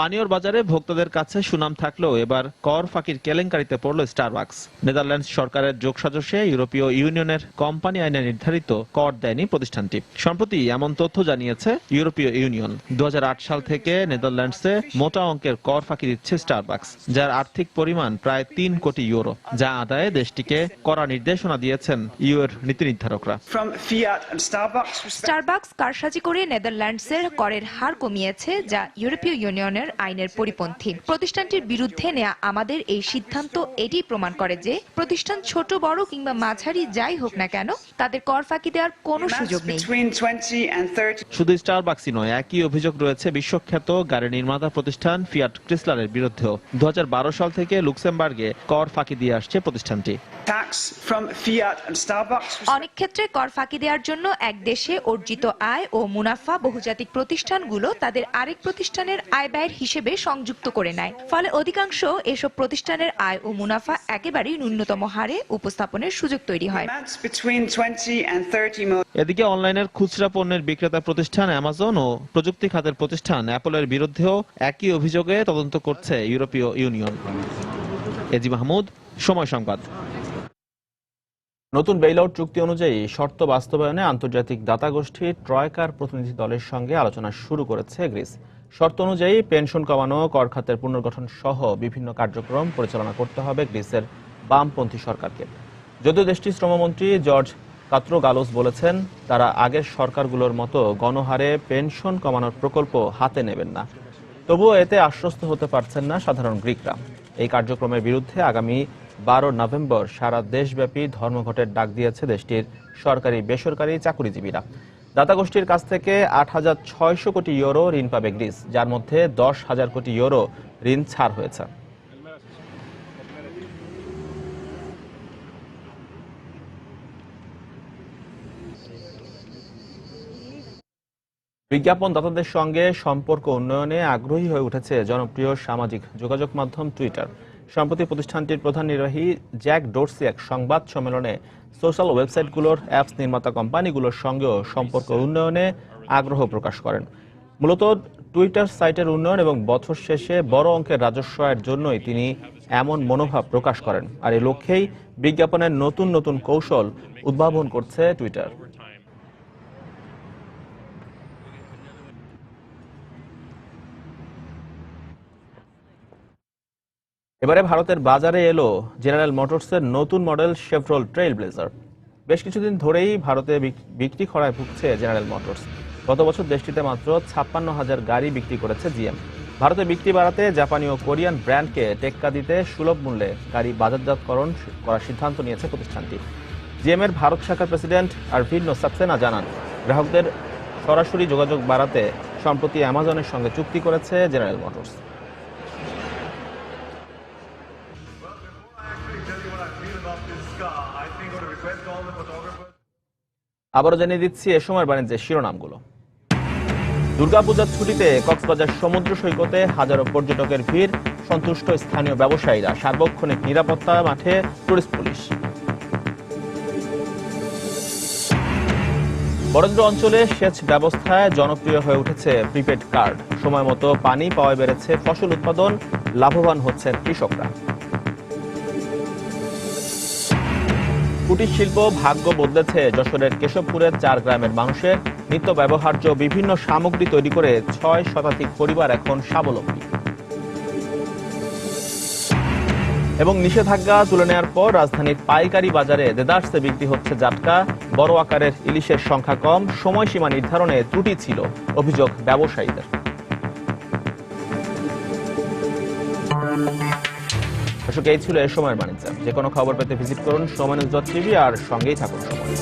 Speaker 1: পানীয়র বাজারে ভোক্তাদের কাছে সুনাম থাকলেও এবার কর ফাঁকির কেলেঙ্কারিতে পড়ল স্টারবাকস। নেদারল্যান্ডস সরকারের যোগসাজশে ইউরোপীয় ইউনিয়নের কোম্পানি আইনে নির্ধারিত কর দেয়নি প্রতিষ্ঠানটি। সম্প্রতি এমন তথ্য জানিয়েছে ইউরোপীয় ইউনিয়ন। 2008 সাল থেকে নেদারল্যান্ডসে মোটা অঙ্কের কর ফাঁকি দিচ্ছে স্টারবাকস, যার আর্থিক পরিমাণ প্রায় 3 কোটি ইউরো, যা আদায়ে দেশটিকে কড়া নির্দেশনা দিয়েছেন ইউ এর নীতি নির্ধারকরা।
Speaker 16: স্টারবাকস কারসাজি করে নেদারল্যান্ডসের করের হার কমিয়েছে, যা ইউরোপীয় ইউনিয়নের কন্টেইনার আইনের পরিপন্থী। প্রতিষ্ঠানটির বিরুদ্ধে নেওয়া আমাদের এই সিদ্ধান্ত এটি প্রমাণ করে যে প্রতিষ্ঠান ছোট বড় কিংবা মাঝারি যাই হোক না কেন তাদের কর ফাঁকি দেওয়ার কোনো সুযোগ নেই।
Speaker 1: শুধু স্টারবাকসই নয়, একই অভিযোগ রয়েছে বিশ্বখ্যাত গাড়ি নির্মাতা প্রতিষ্ঠান ফিয়াট ক্রিসলারের বিরুদ্ধেও। 2012 সাল থেকে লুক্সেমবার্গে কর ফাঁকি দিয়ে আসছে প্রতিষ্ঠানটি।
Speaker 16: অনেক ক্ষেত্রে কর ফাঁকি দেওয়ার জন্য এক দেশে অর্জিত আয় ও মুনাফা বহুজাতিক প্রতিষ্ঠানগুলো তাদের আরেক প্রতিষ্ঠানের আয় ব্যয়ের হিসেবে সংযুক্ত করে নেয়। ফলে অধিকাংশ এসব প্রতিষ্ঠানের আয় ও মুনাফা একেবারেই ন্যূনতম হারে উপস্থাপনের সুযোগ তৈরি হয়।
Speaker 1: এদিকে অনলাইনের খুচরা পণ্যের বিক্রেতা প্রতিষ্ঠান অ্যামাজন ও প্রযুক্তি খাতের প্রতিষ্ঠান অ্যাপলের বিরুদ্ধেও একই অভিযোগে তদন্ত করছে ইউরোপীয় ইউনিয়ন। এজি মাহমুদ, সময় সংবাদ। নতুন বেইলআউট চুক্তি অনুযায়ী শর্ত বাস্তবায়নে আন্তর্জাতিক দাতা গোষ্ঠী ট্রয়কার প্রতিনিধি দলের সঙ্গে আলোচনা শুরু করেছে গ্রিস। শর্ত অনুযায়ী পেনশন কমানো, কর খাতের পুনর্গঠন সহ বিভিন্ন কার্যক্রম পরিচালনা করতে হবে গ্রিসের বামপন্থী সরকারকে। যদিও দেশটির শ্রমমন্ত্রী জর্জ কাত্রোগালোস বলেছেন তারা আগের সরকারগুলোর মতো গণহারে পেনশন কমানোর প্রকল্প হাতে নেবেন না। তবুও এতে আশ্বস্ত হতে পারছেন না সাধারণ গ্রিকরা। এই কার্যক্রমের বিরুদ্ধে আগামী 12 নভেম্বর সারা দেশব্যাপী ধর্মঘটের ডাক দিয়েছে দেশটির সরকারি বেসরকারি চাকুরিজীবীরা। দাতা গোষ্ঠীর কাছ থেকে 8,600 কোটি ইউরো ঋণ পাবে গ্রিস, যার মধ্যে 10,000 কোটি ইউরো ঋণ ছাড় হয়েছে। বিজ্ঞাপনদাতাদের সঙ্গে সম্পর্ক উন্নয়নে আগ্রহী হয়ে উঠেছে জনপ্রিয় সামাজিক যোগাযোগ মাধ্যম টুইটার। সম্প্রতি প্রতিষ্ঠানটির প্রধান নির্বাহী জ্যাক ডোরসি এক সংবাদ সম্মেলনে সোশ্যাল ওয়েবসাইটগুলোর অ্যাপস নির্মাতা কোম্পানিগুলোর সঙ্গেও সম্পর্ক উন্নয়নে আগ্রহ প্রকাশ করেন। মূলত টুইটার সাইটের উন্নয়ন এবং বছর শেষে বড় অঙ্কের রাজস্ব আয়ের জন্যই তিনি এমন মনোভাব প্রকাশ করেন। আর এই লক্ষ্যেই বিজ্ঞাপনের নতুন নতুন কৌশল উদ্ভাবন করছে টুইটার। এবারে ভারতের বাজারে এলো জেনারেল মোটরসের নতুন মডেল শেভরল ট্রেইল ব্লেজার। বেশ কিছুদিন ধরেই ভারতে বিক্রি খরায় ভুগছে জেনারেল মোটরস। গত বছর দেশটিতে মাত্র 56,000 গাড়ি বিক্রি করেছে জিএম। ভারতে বিক্রি বাড়াতে জাপানি ও কোরিয়ান ব্র্যান্ডকে টেক্কা দিতে সুলভ মূল্যে গাড়ি বাজারজাতকরণ করার সিদ্ধান্ত নিয়েছে প্রতিষ্ঠানটি। জিএম এর ভারত শাখার প্রেসিডেন্ট আরভিন্দ সাক্সেনা জানান, গ্রাহকদের সরাসরি যোগাযোগ বাড়াতে সম্প্রতি অ্যামাজনের সঙ্গে চুক্তি করেছে জেনারেল মোটরস। আবারও জানিয়ে দিচ্ছি এ সময়ের বাণিজ্যের শিরোনামগুলো। দুর্গাপূজার ছুটিতে কক্সবাজার সমুদ্র সৈকতে হাজারো পর্যটকের ভিড়, সন্তুষ্ট স্থানীয় ব্যবসায়ীরা। সার্বক্ষণিক নিরাপত্তা মাঠে টুরিস্ট পুলিশ। বরেন্দ্র অঞ্চলে সেচ ব্যবস্থায় জনপ্রিয় হয়ে উঠেছে প্রিপেড কার্ড। সময় মতো পানি পাওয়ায় বেড়েছে ফসল উৎপাদন, লাভবান হচ্ছেন কৃষকরা। কুটির শিল্প ভাগ্য বদলেছে যশোরের কেশবপুরের 4 গ্রামের মানুষের। নিত্য ব্যবহার্য বিভিন্ন সামগ্রী তৈরি করে 6 শতাধিক পরিবার এখন স্বাবলম্বী। এবং নিষেধাজ্ঞা তুলে নেওয়ার পর রাজধানীর পাইকারি বাজারে দেদারসে বিক্রি হচ্ছে জাটকা। বড় আকারের ইলিশের সংখ্যা কম, সময়সীমা নির্ধারণে ত্রুটি ছিল, অভিযোগ ব্যবসায়ীদের। দর্শক, এই ছিল এ সময়ের বাণিজ্য। যে কোনো খবর পেতে ভিজিট করুন সময়নিউজ.tv আর সঙ্গেই থাকুন সময়।